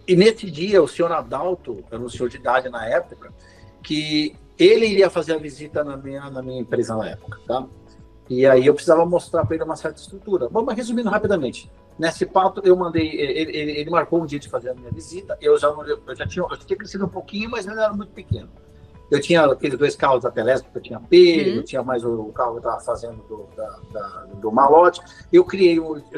nesse dia, o senhor Adalto, era um senhor de idade na época, que ele iria fazer a visita na minha empresa na época, tá? E aí eu precisava mostrar para ele uma certa estrutura. Bom, mas resumindo rapidamente, nesse papo eu mandei, ele marcou um dia de fazer a minha visita, eu tinha crescido um pouquinho, mas ainda era muito pequeno. Eu tinha aqueles 2 carros da Telesp que eu tinha pego, eu tinha mais o carro que eu estava fazendo do malote. Eu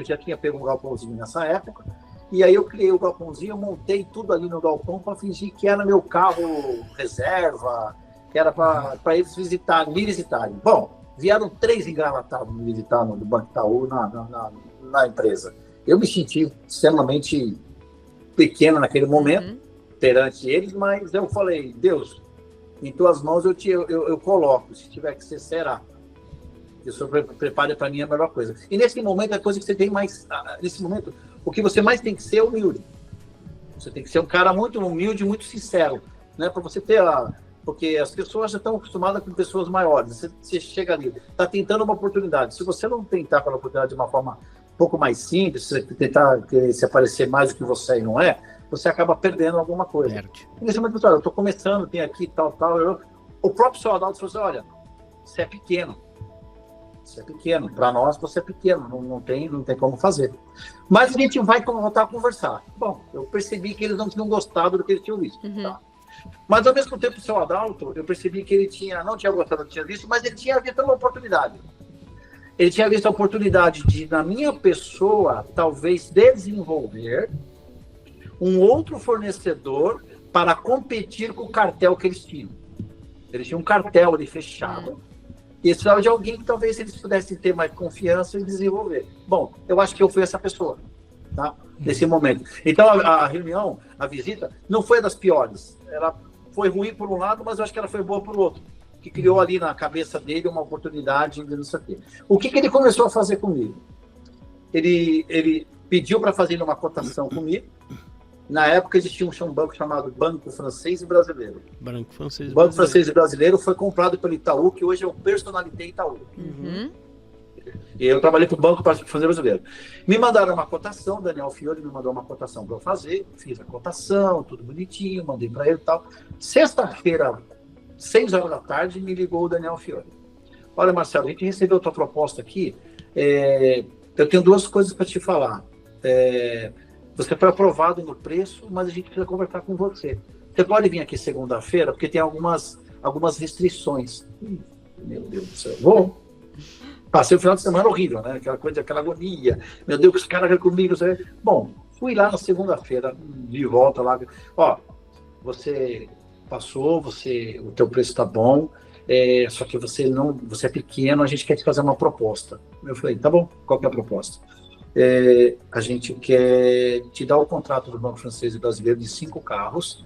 já tinha pego um galpãozinho nessa época, e aí eu criei o galpãozinho, eu montei tudo ali no galpão para fingir que era meu carro reserva, que era para eles me visitarem. Bom, vieram 3 engravatados me visitar do Banco Itaú na empresa. Eu me senti extremamente pequeno naquele momento, perante eles, mas eu falei, Deus, em tuas mãos eu coloco, se tiver que ser, será. O Senhor prepare para mim a melhor coisa. E nesse momento, a coisa que você tem mais, nesse momento, o que você mais tem que ser é humilde. Você tem que ser um cara muito humilde, muito sincero, né? Para você ter porque as pessoas já estão acostumadas com pessoas maiores. Você chega ali, está tentando uma oportunidade. Se você não tentar aquela oportunidade de uma forma um pouco mais simples, você tentar se aparecer mais do que você não é, você acaba perdendo alguma coisa. E nesse momento, eu estou começando, tem aqui, tal. O próprio seu Adalto falou assim, olha, você é pequeno. Você é pequeno. Para nós, você é pequeno. Não tem como fazer. Mas a gente vai voltar a conversar. Bom, eu percebi que eles não tinham gostado do que eles tinham visto. Tá? Mas, ao mesmo tempo, o seu Adalto, eu percebi que ele não tinha gostado do que tinha visto, mas ele tinha visto uma oportunidade. Ele tinha visto a oportunidade de, na minha pessoa, talvez desenvolver um outro fornecedor para competir com o cartel que eles tinham. Eles tinham um cartel ali fechado. E eles precisavam de alguém que talvez eles pudessem ter mais confiança e desenvolver. Bom, eu acho que eu fui essa pessoa, tá? Nesse momento. Então, a reunião, a visita, não foi das piores. Ela foi ruim por um lado, mas eu acho que ela foi boa por outro. Que criou ali na cabeça dele uma oportunidade de não sei o quê. O que ele começou a fazer comigo? Ele pediu para fazer uma cotação comigo. Na época existia um banco chamado Banco Francês e Brasileiro. Banco Francês e Brasileiro foi comprado pelo Itaú, que hoje é o Personalité Itaú. Eu trabalhei para o Banco Fazendeiro Brasileiro. Me mandaram uma cotação, Daniel Fiore me mandou uma cotação para eu fazer, fiz a cotação, tudo bonitinho, mandei para ele e tal. Sexta-feira, 6 horas da tarde, me ligou o Daniel Fiore. Olha, Marcelo, a gente recebeu a tua proposta aqui, eu tenho 2 coisas para te falar. Você foi aprovado no preço, mas a gente precisa conversar com você. Você pode vir aqui segunda-feira, porque tem algumas restrições. Meu Deus do céu. Vou. Passei o final de semana horrível, né? Aquela coisa, aquela agonia. Meu Deus, que os caras comigo. Sabe? Bom, fui lá na segunda-feira, de volta lá. Ó, você passou, o teu preço tá bom, só que você é pequeno, a gente quer te fazer uma proposta. Eu falei, tá bom, qual que é a proposta? A gente quer te dar o contrato do Banco Francês e Brasileiro de 5 carros,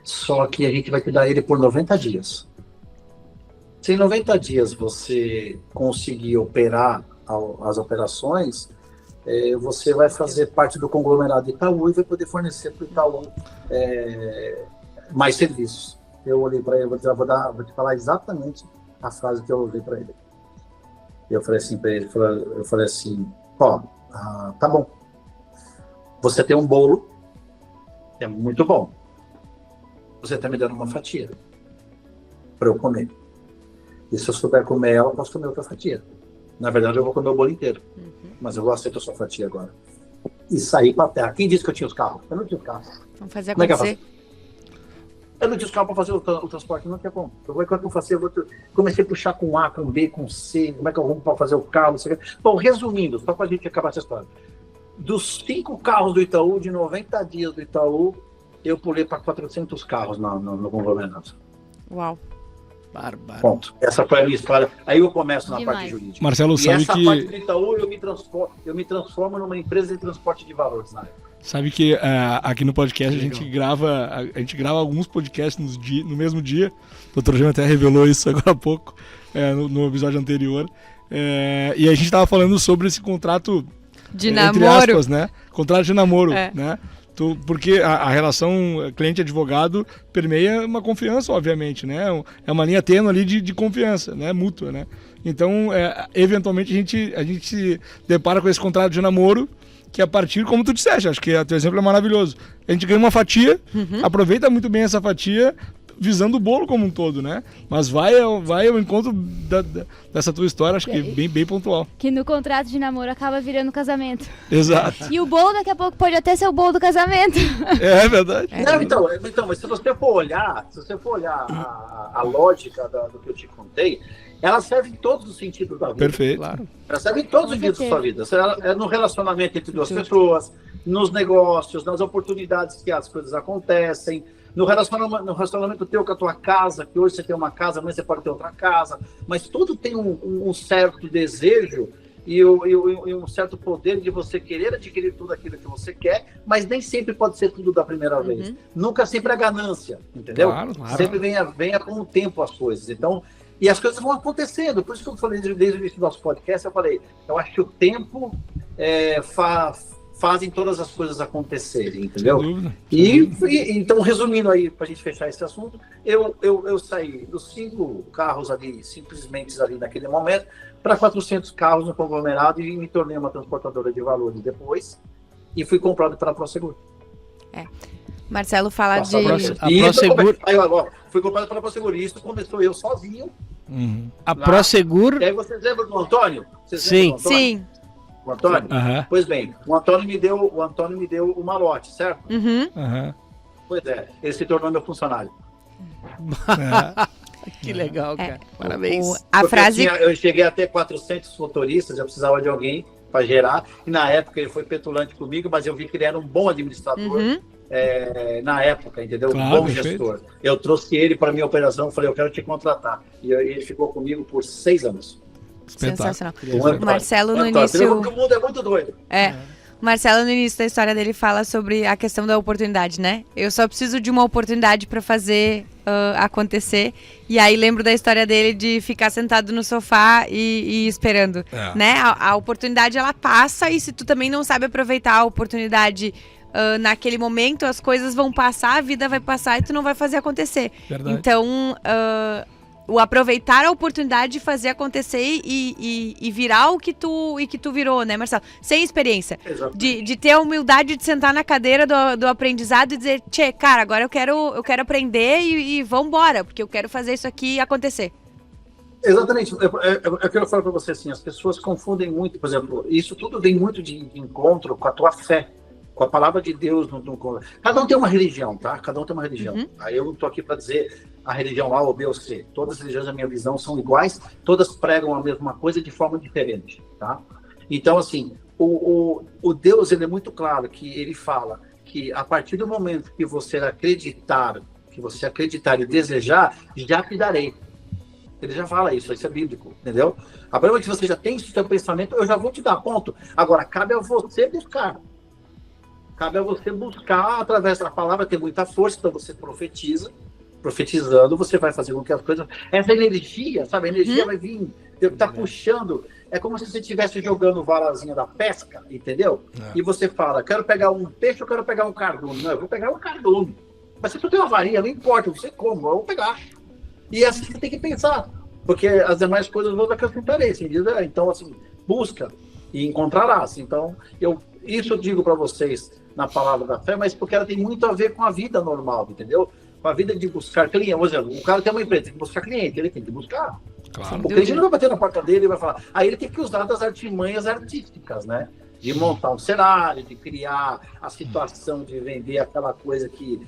só que a gente vai te dar ele por 90 dias. Se em 90 dias você conseguir operar as operações, você vai fazer parte do conglomerado Itaú e vai poder fornecer para o Itaú mais serviços. Eu olhei para ele, vou te falar exatamente a frase que eu olhei para ele. Eu falei assim para ele, eu falei assim, tá bom. Você tem um bolo, é muito bom. Você está me dando uma fatia para eu comer. E se eu souber comer ela, eu posso comer outra fatia. Na verdade, eu vou comer o bolo inteiro. Mas eu vou aceitar a sua fatia agora. E sair para a terra. Quem disse que eu tinha os carros? Eu não tinha os carros. Vamos fazer acontecer. Eu não tinha os carros para fazer o transporte. Não tinha como. Enquanto eu fazia, comecei a puxar com A, com B, com C. Como é que eu vou para fazer o carro? Bom, resumindo, só para a gente acabar essa história. Dos 5 carros do Itaú, de 90 dias do Itaú, eu pulei para 400 carros no conglomerado. Uau. Bárbaro. Ponto. Essa foi a minha história. Aí eu começo na parte jurídica. Marcelo, sabe essa que... parte do Itaú eu me transformo numa empresa de transporte de valores na época. Sabe que aqui no podcast a gente grava alguns podcasts no mesmo dia. O Dr. Jean até revelou isso agora há pouco, no episódio anterior. E a gente estava falando sobre esse contrato de entre namoro. aspas, né? Contrato de namoro, né? Porque a relação cliente-advogado permeia uma confiança, obviamente, né? É uma linha tênue ali de confiança, né? Mútua, né? Então, eventualmente, a gente se depara com esse contrato de namoro, que a partir, como tu disseste, acho que o teu exemplo é maravilhoso. A gente ganha uma fatia, aproveita muito bem essa fatia, visando o bolo como um todo, né? Mas vai ao encontro dessa tua história, acho que bem pontual. Que no contrato de namoro acaba virando casamento. Exato. E o bolo daqui a pouco pode até ser o bolo do casamento. É verdade. Não, então, mas se você for olhar a lógica do que eu te contei, ela serve em todos os sentidos da vida. Perfeito. Claro. Ela serve em todos os sentidos da sua vida. É no relacionamento entre duas pessoas, nos negócios, nas oportunidades que as coisas acontecem, no relacionamento teu com a tua casa, que hoje você tem uma casa, amanhã você pode ter outra casa, mas tudo tem um certo desejo e um certo poder de você querer adquirir tudo aquilo que você quer, mas nem sempre pode ser tudo da primeira vez. Nunca sempre é ganância, entendeu? Claro. Sempre venha com o tempo as coisas. Então, e as coisas vão acontecendo. Por isso que eu falei desde o início do nosso podcast, eu acho que o tempo fazem todas as coisas acontecerem, entendeu? Sem dúvida. Então, resumindo aí, para a gente fechar esse assunto, eu saí dos 5 carros ali, simplesmente ali naquele momento, para 400 carros no conglomerado e me tornei uma transportadora de valores depois e fui comprado pela Prosegur. Marcelo fala de... Prosegur... Fui comprado pela Prosegur e isso começou eu sozinho. A Prosegur... E aí vocês lembram do Antônio? Sim. Sim. O Antônio? Pois bem, o Antônio me deu o malote, certo? Pois é, ele se tornou meu funcionário. Que legal, cara. Parabéns. A frase... eu cheguei até 400 motoristas, eu precisava de alguém para gerar, e na época ele foi petulante comigo, mas eu vi que ele era um bom administrador na época, entendeu? Claro, um bom gestor. Eu trouxe ele para minha operação, falei, eu quero te contratar. E ele ficou comigo por 6 anos. Sensacional. Marcelo no início... O mundo é muito doido. Marcelo, no início da história dele, fala sobre a questão da oportunidade, né? Eu só preciso de uma oportunidade para fazer acontecer. E aí lembro da história dele de ficar sentado no sofá e esperando, né? A oportunidade, ela passa, e se tu também não sabe aproveitar a oportunidade naquele momento, as coisas vão passar, a vida vai passar e tu não vai fazer acontecer. Verdade. Então, o aproveitar a oportunidade de fazer acontecer e virar o que tu virou, né, Marcelo? Sem experiência. De ter a humildade de sentar na cadeira do aprendizado e dizer, tchê, cara, agora eu quero aprender e vambora, porque eu quero fazer isso aqui acontecer. Exatamente. Eu quero falar para você assim, as pessoas confundem muito, por exemplo, isso tudo vem muito de encontro com a tua fé, com a palavra de Deus. Cada um tem uma religião, tá? Cada um tem uma religião. Aí eu não tô aqui para dizer a religião A ou B ou C. Todas as religiões, na minha visão, são iguais, todas pregam a mesma coisa de forma diferente, tá? Então, assim, o Deus, ele é muito claro que ele fala que a partir do momento que você acreditar e desejar, já te darei. Ele já fala isso é bíblico, entendeu? A partir do momento que você já tem esse seu pensamento, eu já vou te dar ponto. Agora, cabe a você buscar. Cabe a você buscar através da palavra, tem muita força, então você profetiza. Profetizando, você vai fazer com que as coisas... Essa energia, sabe? A energia vai vir, tá puxando. É como se você estivesse jogando valazinha da pesca, entendeu? E você fala, quero pegar um peixe ou quero pegar um cardume? Não, eu vou pegar um cardume. Mas se tu tem uma varinha, não importa, eu não sei como, eu vou pegar. E assim você tem que pensar, porque as demais coisas vão acrescentarem, assim, então assim, busca e encontrarás. Então, isso eu digo para vocês na palavra da fé, mas porque ela tem muito a ver com a vida normal, entendeu? Com a vida de buscar cliente. Por exemplo, o cara tem uma empresa, tem que buscar cliente, ele tem que buscar. Claro. O cliente não vai bater na porta dele e vai falar. Aí ele tem que usar das artimanhas artísticas, né? De montar um cenário, de criar a situação, de vender aquela coisa que...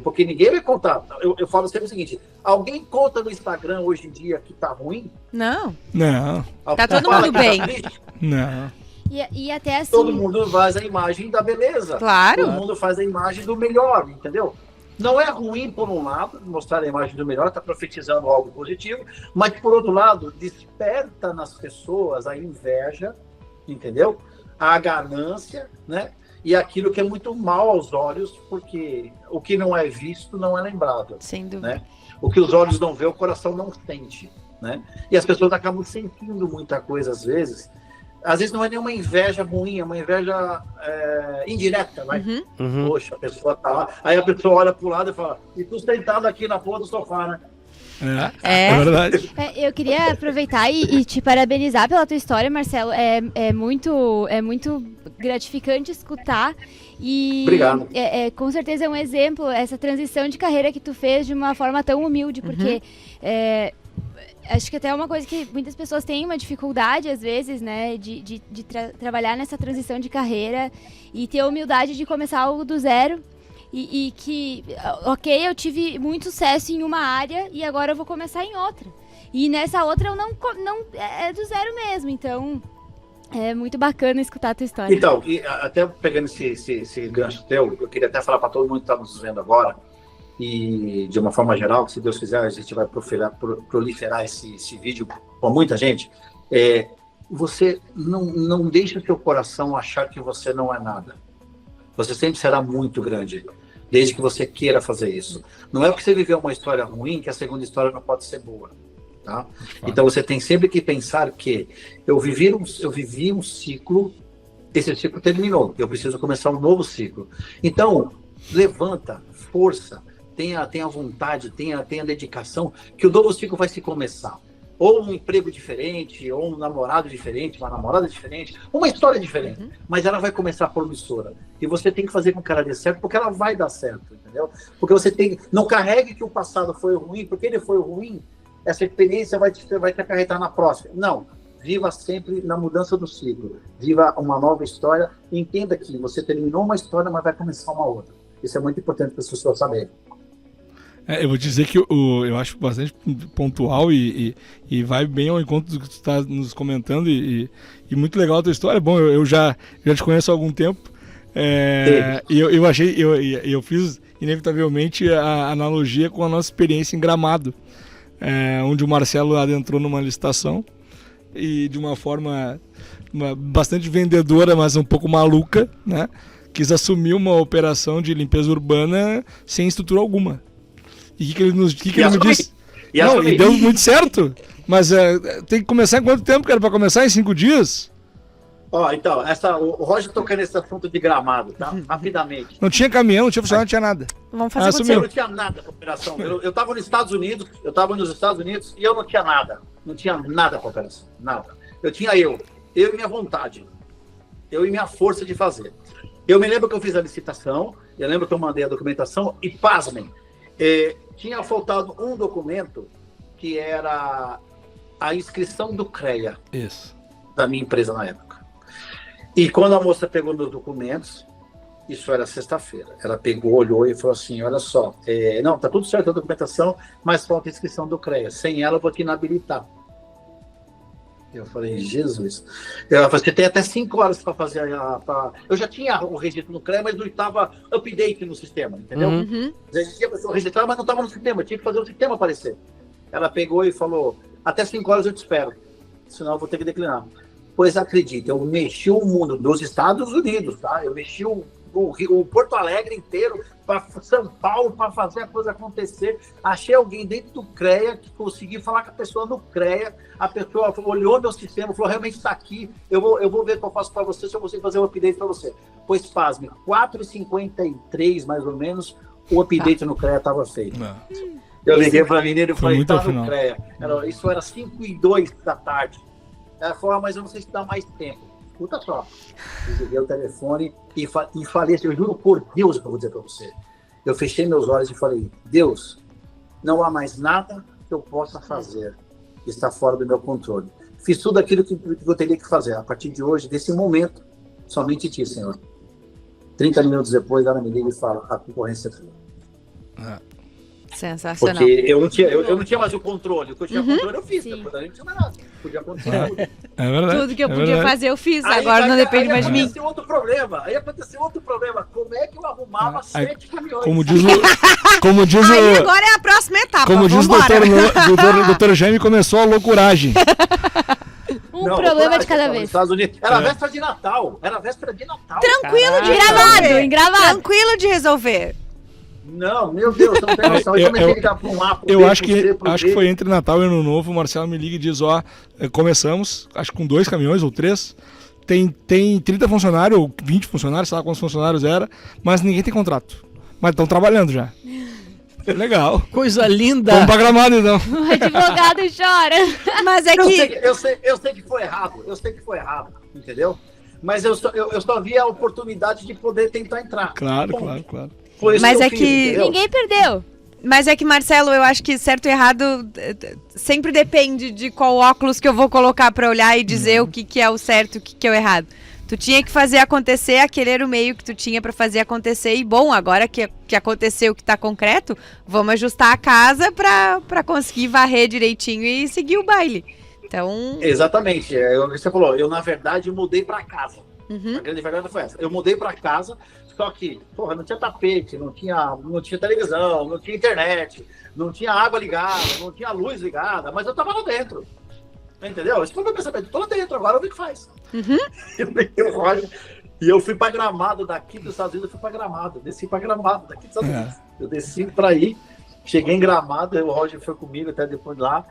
porque ninguém vai contar. Eu falo sempre o seguinte, alguém conta no Instagram hoje em dia que tá ruim? Não. Tá todo mundo bem. Não. E até assim... Todo mundo faz a imagem da beleza. Claro. Todo mundo faz a imagem do melhor, entendeu? Não é ruim, por um lado, mostrar a imagem do melhor, está profetizando algo positivo, mas, por outro lado, desperta nas pessoas a inveja, entendeu? A ganância, né? E aquilo que é muito mal aos olhos, porque o que não é visto não é lembrado. Sem dúvida. Né? O que os olhos não vê, o coração não sente, né? E as pessoas acabam sentindo muita coisa, às vezes não é nenhuma inveja ruim, é uma inveja indireta, vai. Poxa, a pessoa tá lá, aí a pessoa olha pro lado e fala, e tu sentado aqui na porra do sofá, né? É verdade. Eu queria aproveitar e te parabenizar pela tua história, Marcelo. É muito gratificante escutar. E obrigado. Com certeza é um exemplo, essa transição de carreira que tu fez de uma forma tão humilde, porque acho que até é uma coisa que muitas pessoas têm uma dificuldade, às vezes, né, de trabalhar nessa transição de carreira e ter a humildade de começar algo do zero. E que, ok, eu tive muito sucesso em uma área e agora eu vou começar em outra. E nessa outra eu não é do zero mesmo, então é muito bacana escutar a tua história. Então, e até pegando esse gancho teu, eu queria até falar para todo mundo que está nos vendo agora, e de uma forma geral, que se Deus quiser a gente vai proliferar esse vídeo com muita gente, você não deixe o seu coração achar que você não é nada. Você sempre será muito grande, desde que você queira fazer isso. Não é porque você viveu uma história ruim que a segunda história não pode ser boa. Tá? Então você tem sempre que pensar que eu vivi um ciclo, esse ciclo terminou, eu preciso começar um novo ciclo. Então, levanta, força, tenha vontade, tenha dedicação, que o novo ciclo vai se começar. Ou um emprego diferente, ou um namorado diferente, uma namorada diferente, uma história diferente. Mas ela vai começar promissora. E você tem que fazer com que ela dê certo, porque ela vai dar certo, entendeu? Porque você não carregue que o passado foi ruim, porque ele foi ruim, essa experiência vai te acarretar na próxima. Não. Viva sempre na mudança do ciclo. Viva uma nova história. E entenda que você terminou uma história, mas vai começar uma outra. Isso é muito importante para as pessoas saberem. Eu vou dizer que eu acho bastante pontual e vai bem ao encontro do que tu está nos comentando e muito legal a tua história. Bom, eu já te conheço há algum tempo e eu fiz inevitavelmente a analogia com a nossa experiência em Gramado, onde o Marcelo adentrou numa licitação e de uma forma bastante vendedora, mas um pouco maluca, né? Quis assumir uma operação de limpeza urbana sem estrutura alguma. E o que ele me disse? E deu muito certo. Mas tem que começar em quanto tempo, cara? Para começar em 5 dias? Então, o Roger tocando nesse assunto de Gramado, tá? Rapidamente. Não tinha caminhão, não tinha funcionário, não tinha nada. Vamos fazer Assumiu. Eu não tinha nada para operação. Eu estava nos Estados Unidos, e eu não tinha nada. Não tinha nada para operação, nada. Eu tinha eu e minha vontade, eu e minha força de fazer. Eu me lembro que eu fiz a licitação, eu lembro que eu mandei a documentação e, pasmem, tinha faltado um documento que era a inscrição do CREA. Isso. Da minha empresa na época. E quando a moça pegou meus documentos, isso era sexta-feira, ela pegou, olhou e falou assim, olha só, não, tá tudo certo a documentação, mas falta a inscrição do CREA. Sem ela eu vou te inabilitar. Eu falei, Jesus. Ela falou, você tem até 5 horas para fazer Eu já tinha o registro no CREA, mas não estava update no sistema, entendeu? Uhum. Já existia a pessoa registrada, mas não estava no sistema, eu tinha que fazer o sistema aparecer. Ela pegou e falou, até 5 horas eu te espero, senão eu vou ter que declinar. Pois acredite, eu mexi o mundo dos Estados Unidos, tá? Eu mexi o Porto Alegre inteiro, para São Paulo, para fazer a coisa acontecer. Achei alguém dentro do CREA, que consegui falar com a pessoa no CREA, a pessoa olhou meu sistema, falou, realmente está aqui, eu vou ver o que eu faço para você, se eu consigo fazer um update para você. Pois, pasme, 4h53, mais ou menos, o update no CREA estava feito. Eu liguei para a menina e falei, tá no CREA. Isso era 5h02 da tarde. Ela falou, mas eu não sei se dá mais tempo. Escuta só. Desliguei o telefone e falei assim, eu juro por Deus que eu vou dizer para você. Eu fechei meus olhos e falei, Deus, não há mais nada que eu possa fazer que está fora do meu controle. Fiz tudo aquilo que eu teria que fazer. A partir de hoje, desse momento, somente ti, Senhor. 30 minutos depois, ela me liga e fala, a concorrência é tua. Sensacional. Porque eu não tinha mais o controle. O que eu tinha controle, eu fiz. Depois a gente não tinha mais nada. Podia acontecer tudo. É verdade. Tudo que eu podia fazer, eu fiz. Agora não depende mais de mim. Aí aconteceu outro problema. Como é que eu arrumava 7 caminhões? Como diz Aí agora é a próxima etapa. Como diz o doutor Jaime, começou a loucuragem. Problema de cada vez. Estados Unidos. Era véspera de Natal. Tranquilo de Engravado. Tranquilo de resolver. Não, meu Deus, não tem noção. Eu comecei a ligar para um A, pro Eu B, acho pro C, pro que D. foi entre Natal e Ano Novo, o Marcelo me liga e diz, começamos, acho que com 2 caminhões ou 3, tem 30 funcionários, ou 20 funcionários, sei lá quantos funcionários era, mas ninguém tem contrato. Mas estão trabalhando já. Legal. Coisa linda. Vamos pra Gramado, então. O advogado chora. Mas é que... Eu sei que foi errado, entendeu? Mas eu só vi a oportunidade de poder tentar entrar. Claro. Foi isso Mas que eu é fiz, que- entendeu? Ninguém perdeu. Mas é que, Marcelo, eu acho que certo e errado sempre depende de qual óculos que eu vou colocar pra olhar e dizer o que é o certo e o que é o errado. Tu tinha que fazer acontecer, aquele era o meio que tu tinha pra fazer acontecer. E bom, agora que aconteceu, que tá concreto, vamos ajustar a casa pra conseguir varrer direitinho e seguir o baile. Então... Exatamente. Você falou, eu na verdade mudei para casa. A grande verdade foi essa. Eu mudei para casa, só que, porra, não tinha tapete, não tinha televisão, não tinha internet, não tinha água ligada, não tinha luz ligada, mas eu tava lá dentro. Entendeu? Esse foi o meu pensamento. Eu tô lá dentro, agora eu vi o que faz. Eu peguei o Roger e eu fui para Gramado daqui dos Estados Unidos, eu fui para Gramado, desci para Gramado daqui dos Estados Unidos. Eu desci para aí, cheguei em Gramado, o Roger foi comigo até depois lá.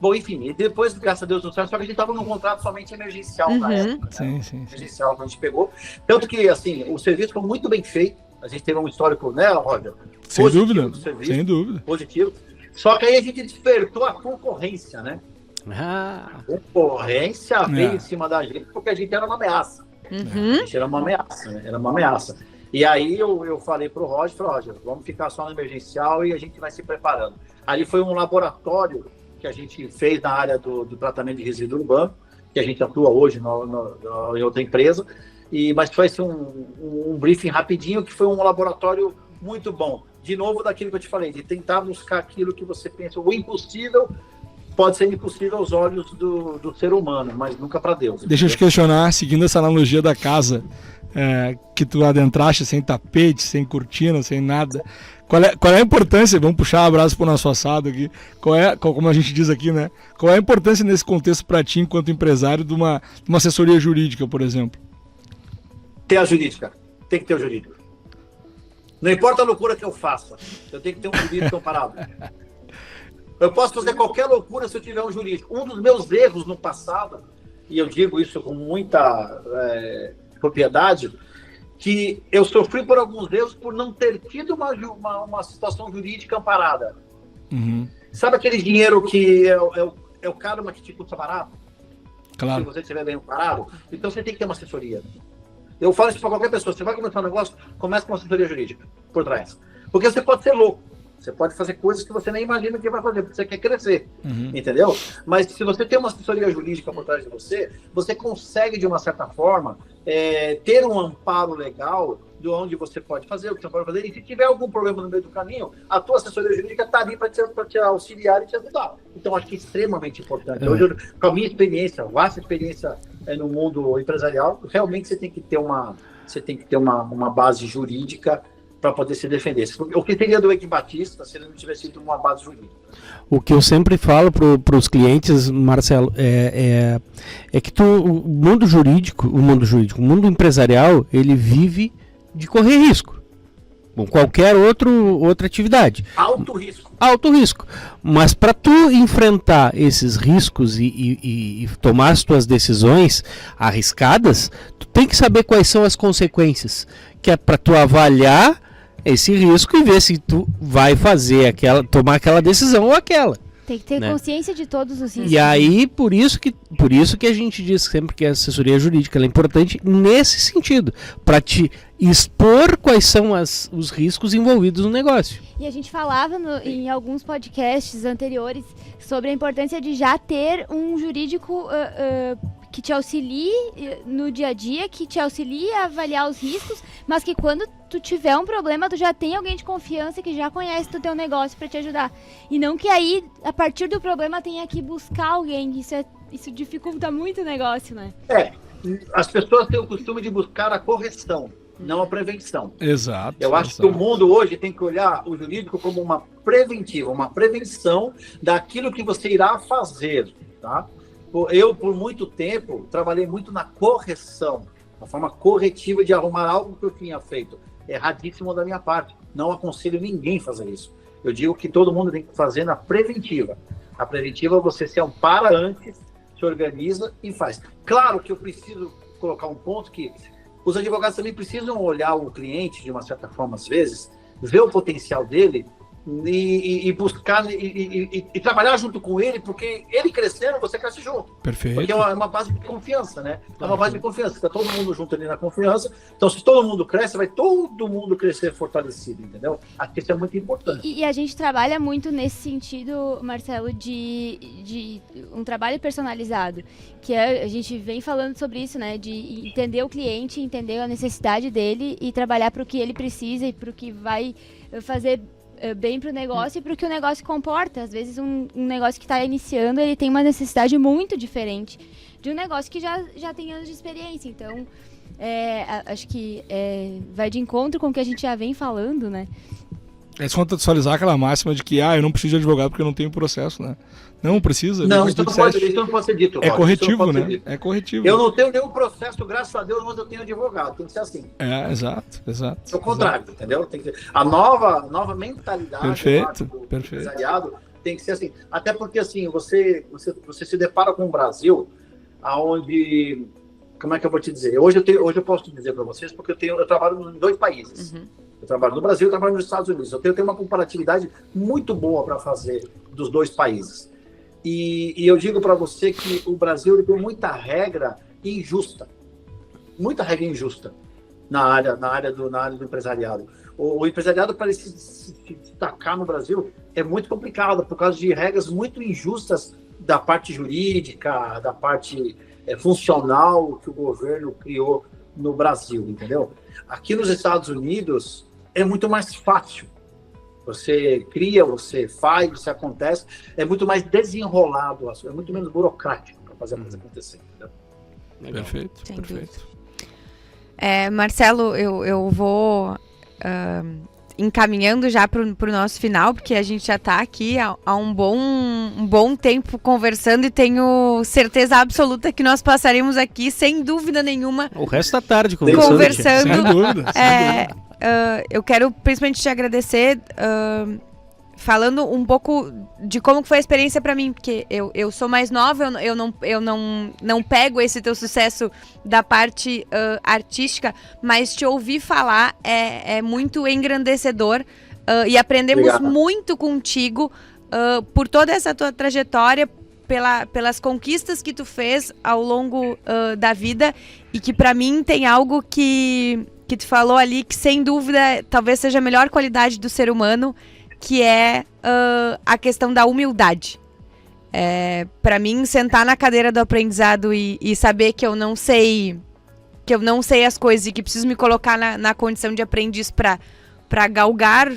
Bom, enfim, e depois, graças a Deus, só que a gente estava num contrato somente emergencial na época. Né? Sim. Emergencial que a gente pegou. Tanto que, assim, o serviço foi muito bem feito. A gente teve um histórico, né, Roger? Sem dúvida. Do serviço, Sem dúvida. positivo. Só que aí a gente despertou a concorrência, né? Ah, A concorrência veio É. em cima da gente porque a gente era uma ameaça. A gente era uma ameaça, né? Era uma ameaça. E aí eu falei pro Roger, vamos ficar só no emergencial e a gente vai se preparando. Ali foi um laboratório que a gente fez na área do tratamento de resíduo urbano, que a gente atua hoje em outra empresa, mas foi assim, um briefing rapidinho, que foi um laboratório muito bom. De novo, daquilo que eu te falei, de tentar buscar aquilo que você pensa, o impossível pode ser impossível aos olhos do ser humano, mas nunca para Deus. Deixa eu te questionar, seguindo essa analogia da casa, que tu adentraste sem tapete, sem cortina, sem nada. Qual é a importância, vamos puxar a brasa pro nosso assado aqui, como a gente diz aqui, né? Qual é a importância nesse contexto para ti, enquanto empresário, de uma assessoria jurídica, por exemplo? Ter a jurídica, tem que ter o jurídico. Não importa a loucura que eu faça, eu tenho que ter um jurídico amparado. Eu posso fazer qualquer loucura se eu tiver um jurídico. Um dos meus erros no passado, e eu digo isso com muita propriedade, que eu sofri por alguns erros por não ter tido uma situação jurídica amparada. Uhum. Sabe aquele dinheiro que é o caro, mas que te custa barato? Claro. Se você estiver bem amparado, então você tem que ter uma assessoria. Eu falo isso para qualquer pessoa. Você vai começar um negócio, começa com uma assessoria jurídica por trás. Porque você pode ser louco. Você pode fazer coisas que você nem imagina que vai fazer, porque você quer crescer. Uhum. Entendeu? Mas se você tem uma assessoria jurídica por trás de você, você consegue, de uma certa forma, ter um amparo legal de onde você pode fazer, o que você pode fazer. E se tiver algum problema no meio do caminho, a tua assessoria jurídica está ali para te auxiliar e te ajudar. Então, acho que é extremamente importante. Hoje, com a minha experiência, vasta experiência no mundo empresarial, realmente você tem que ter uma base jurídica para poder se defender. O que teria do Eike Batista se ele não tivesse tido uma base jurídica? O que eu sempre falo para os clientes, Marcelo, é que o mundo jurídico, o mundo empresarial, ele vive de correr risco. Bom, qualquer outra atividade. Alto risco. Alto risco. Mas para tu enfrentar esses riscos e tomar as tuas decisões arriscadas, tu tem que saber quais são as consequências, que é para tu avaliar esse risco e ver se tu vai tomar aquela decisão ou aquela. Tem que ter consciência de todos os riscos. E aí, por isso que a gente diz sempre que a assessoria jurídica ela é importante nesse sentido, para te expor quais são os riscos envolvidos no negócio. E a gente falava em alguns podcasts anteriores sobre a importância de já ter um jurídico que te auxilie no dia a dia, que te auxilie a avaliar os riscos, mas que quando tu tiver um problema, tu já tem alguém de confiança que já conhece do teu negócio para te ajudar. E não que aí, a partir do problema, tenha que buscar alguém. Isso dificulta muito o negócio, né? As pessoas têm o costume de buscar a correção, não a prevenção. Exato. Eu acho que o mundo hoje tem que olhar o jurídico como uma preventiva, uma prevenção daquilo que você irá fazer, tá? Eu, por muito tempo, trabalhei muito na correção, na forma corretiva de arrumar algo que eu tinha feito. Erradíssimo da minha parte. Não aconselho ninguém a fazer isso. Eu digo que todo mundo tem que fazer na preventiva. A preventiva você se ampara antes, se organiza e faz. Claro que eu preciso colocar um ponto que os advogados também precisam olhar o cliente, de uma certa forma, às vezes, ver o potencial dele e buscar e trabalhar junto com ele, porque ele crescendo, você cresce junto. Perfeito. Porque é uma base de confiança, né? É uma base de confiança. Está todo mundo junto ali na confiança. Então, se todo mundo cresce, vai todo mundo crescer fortalecido, entendeu? Acho que isso é muito importante. E a gente trabalha muito nesse sentido, Marcelo, de um trabalho personalizado. Que a gente vem falando sobre isso, né? De entender o cliente, entender a necessidade dele e trabalhar para o que ele precisa e para o que vai fazer bem para o negócio e para o que o negócio comporta. Às vezes um negócio que está iniciando, ele tem uma necessidade muito diferente de um negócio que já tem anos de experiência. Então, acho que vai de encontro com o que a gente já vem falando, né? É descontextualizar aquela máxima de que eu não preciso de advogado porque eu não tenho processo, né? Não precisa. Não, isso não pode ser dito. É corretivo, né? É corretivo. Eu não tenho nenhum processo, graças a Deus, mas eu tenho advogado. Tem que ser assim. Exato. É o contrário, entendeu? Tem que ser. A nova mentalidade do empresariado tem que ser assim. Até porque, assim, você se depara com um Brasil onde... Como é que eu vou te dizer? Hoje eu posso dizer para vocês, porque eu trabalho em 2 países. Uhum. Eu trabalho no Brasil e trabalho nos Estados Unidos. Eu tenho uma comparatividade muito boa para fazer dos 2 países. E eu digo para você que o Brasil tem muita regra injusta. Muita regra injusta na área do empresariado. O empresariado, para se destacar no Brasil, é muito complicado por causa de regras muito injustas da parte jurídica, da parte funcional que o governo criou no Brasil, entendeu? Aqui nos Estados Unidos é muito mais fácil. Você cria, você faz, você acontece, é muito mais desenrolado, é muito menos burocrático para fazer a coisa acontecer, entendeu? Perfeito, Sem perfeito. Marcelo, eu vou encaminhando já para o nosso final, porque a gente já está aqui há um bom tempo conversando e tenho certeza absoluta que nós passaremos aqui, sem dúvida nenhuma, o resto da tarde conversando. Sem dúvida. Eu quero principalmente te agradecer falando um pouco de como foi a experiência pra mim, porque eu sou mais nova, eu não pego esse teu sucesso da parte artística, mas te ouvir falar é muito engrandecedor e aprendemos muito contigo por toda essa tua trajetória, pelas conquistas que tu fez ao longo da vida, e que pra mim tem algo que tu falou ali, que sem dúvida talvez seja a melhor qualidade do ser humano, que é a questão da humildade. Para mim, sentar na cadeira do aprendizado e saber que eu não sei as coisas e que preciso me colocar na condição de aprendiz para galgar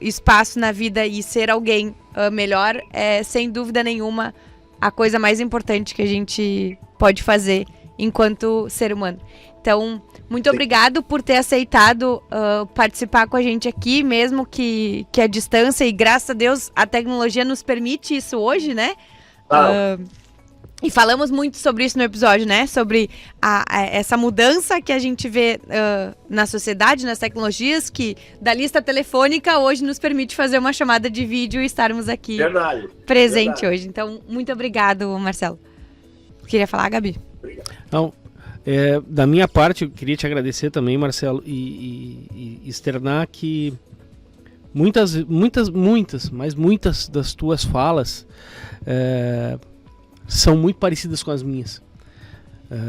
espaço na vida e ser alguém melhor, é sem dúvida nenhuma a coisa mais importante que a gente pode fazer enquanto ser humano. Então, muito obrigado por ter aceitado participar com a gente aqui, mesmo que a distância, e graças a Deus a tecnologia nos permite isso hoje, né? E falamos muito sobre isso no episódio, né? Sobre essa mudança que a gente vê na sociedade, nas tecnologias, que da lista telefônica hoje nos permite fazer uma chamada de vídeo e estarmos aqui presente hoje. Então, muito obrigado, Marcelo. Queria falar, Gabi? Não. Da minha parte, eu queria te agradecer também, Marcelo, e externar que muitas das tuas falas são muito parecidas com as minhas.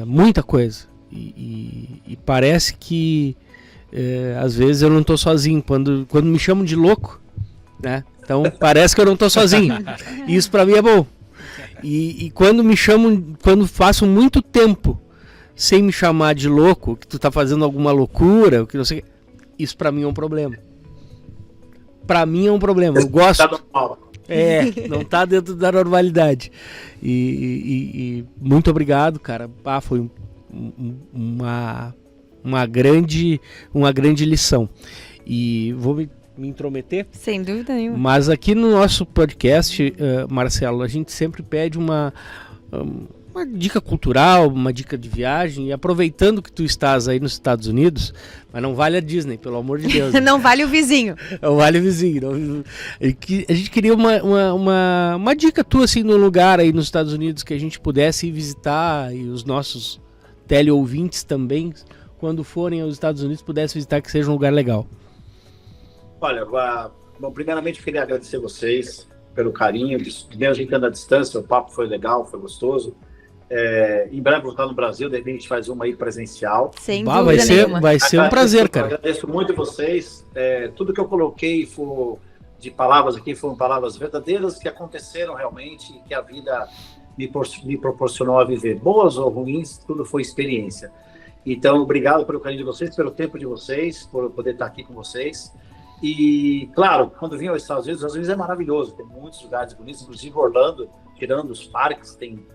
Muita coisa. E parece que às vezes eu não estou sozinho. Quando me chamam de louco, né? Então parece que eu não estou sozinho. E isso para mim é bom. E quando me chamam, quando faço muito tempo sem me chamar de louco, que tu tá fazendo alguma loucura, que não sei, isso pra mim é um problema. Pra mim é um problema. Eu gosto. Não tá dentro da normalidade. E muito obrigado, cara. Foi uma grande lição. E vou me intrometer? Sem dúvida nenhuma. Mas aqui no nosso podcast, Marcelo, a gente sempre pede uma dica cultural, uma dica de viagem, e aproveitando que tu estás aí nos Estados Unidos, mas não vale a Disney, pelo amor de Deus. Não vale o vizinho. Não vale o vizinho. Não. A gente queria uma dica tua, assim, no lugar aí nos Estados Unidos que a gente pudesse ir visitar, e os nossos teleouvintes também, quando forem aos Estados Unidos, pudessem visitar, que seja um lugar legal. Olha, bom, primeiramente eu queria agradecer vocês pelo carinho, mesmo a gente anda à distância, o papo foi legal, foi gostoso. Em breve vou estar no Brasil, de repente a gente faz uma aí presencial. Sem dúvida nenhuma. Vai ser um prazer, cara. Agradeço muito vocês. Tudo que eu coloquei de palavras aqui foram palavras verdadeiras que aconteceram realmente, que a vida me proporcionou a viver. Boas ou ruins, tudo foi experiência. Então, obrigado pelo carinho de vocês, pelo tempo de vocês, por poder estar aqui com vocês. E, claro, quando vim aos Estados Unidos é maravilhoso. Tem muitos lugares bonitos, inclusive Orlando, tirando os parques, tem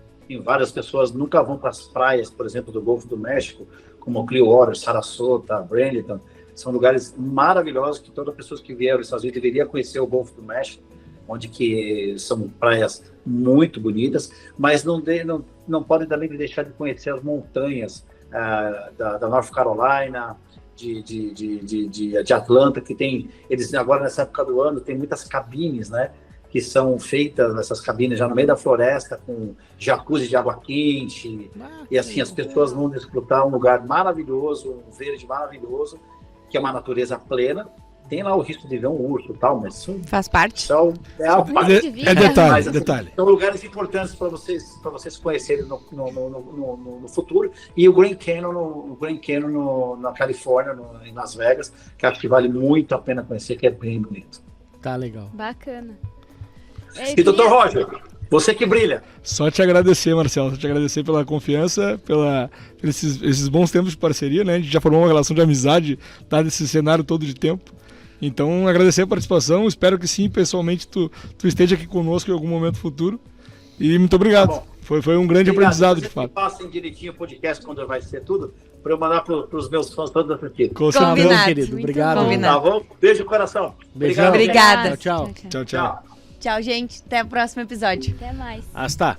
várias pessoas nunca vão para as praias, por exemplo, do Golfo do México, como Clearwater, Sarasota, Bradenton. São lugares maravilhosos que toda pessoa que vier aos Estados Unidos deveria conhecer o Golfo do México, onde que são praias muito bonitas, mas não podem também deixar de conhecer as montanhas da North Carolina, de Atlanta, que tem, eles agora nessa época do ano tem muitas cabines, né? Que são feitas, essas cabines já no meio da floresta, com jacuzzi de água quente, e assim as pessoas vão desfrutar um lugar maravilhoso, um verde maravilhoso, que é uma natureza plena. Tem lá o risco de ver um urso e tal, mas isso faz parte. Detalhe. São lugares importantes para vocês conhecerem no futuro. E o Grand Canyon na Califórnia, em Las Vegas, que acho que vale muito a pena conhecer, que é bem bonito. Tá legal. Bacana. E doutor Roger, você que brilha. Só te agradecer, Marcelo, só te agradecer pela confiança, esses bons tempos de parceria, né? A gente já formou uma relação de amizade, tá, desse cenário todo de tempo. Então, agradecer a participação, espero que sim, pessoalmente, tu esteja aqui conosco em algum momento futuro. E muito obrigado. Tá, foi um grande aprendizado, de fato. Passem direitinho o podcast quando vai ser tudo, para eu mandar para os meus fãs todos assistidos. Com certeza, querido. Obrigado. Tá bom? Beijo no coração. Beijão. Obrigada. Tchau. Tchau, gente. Até o próximo episódio. Até mais. Hasta.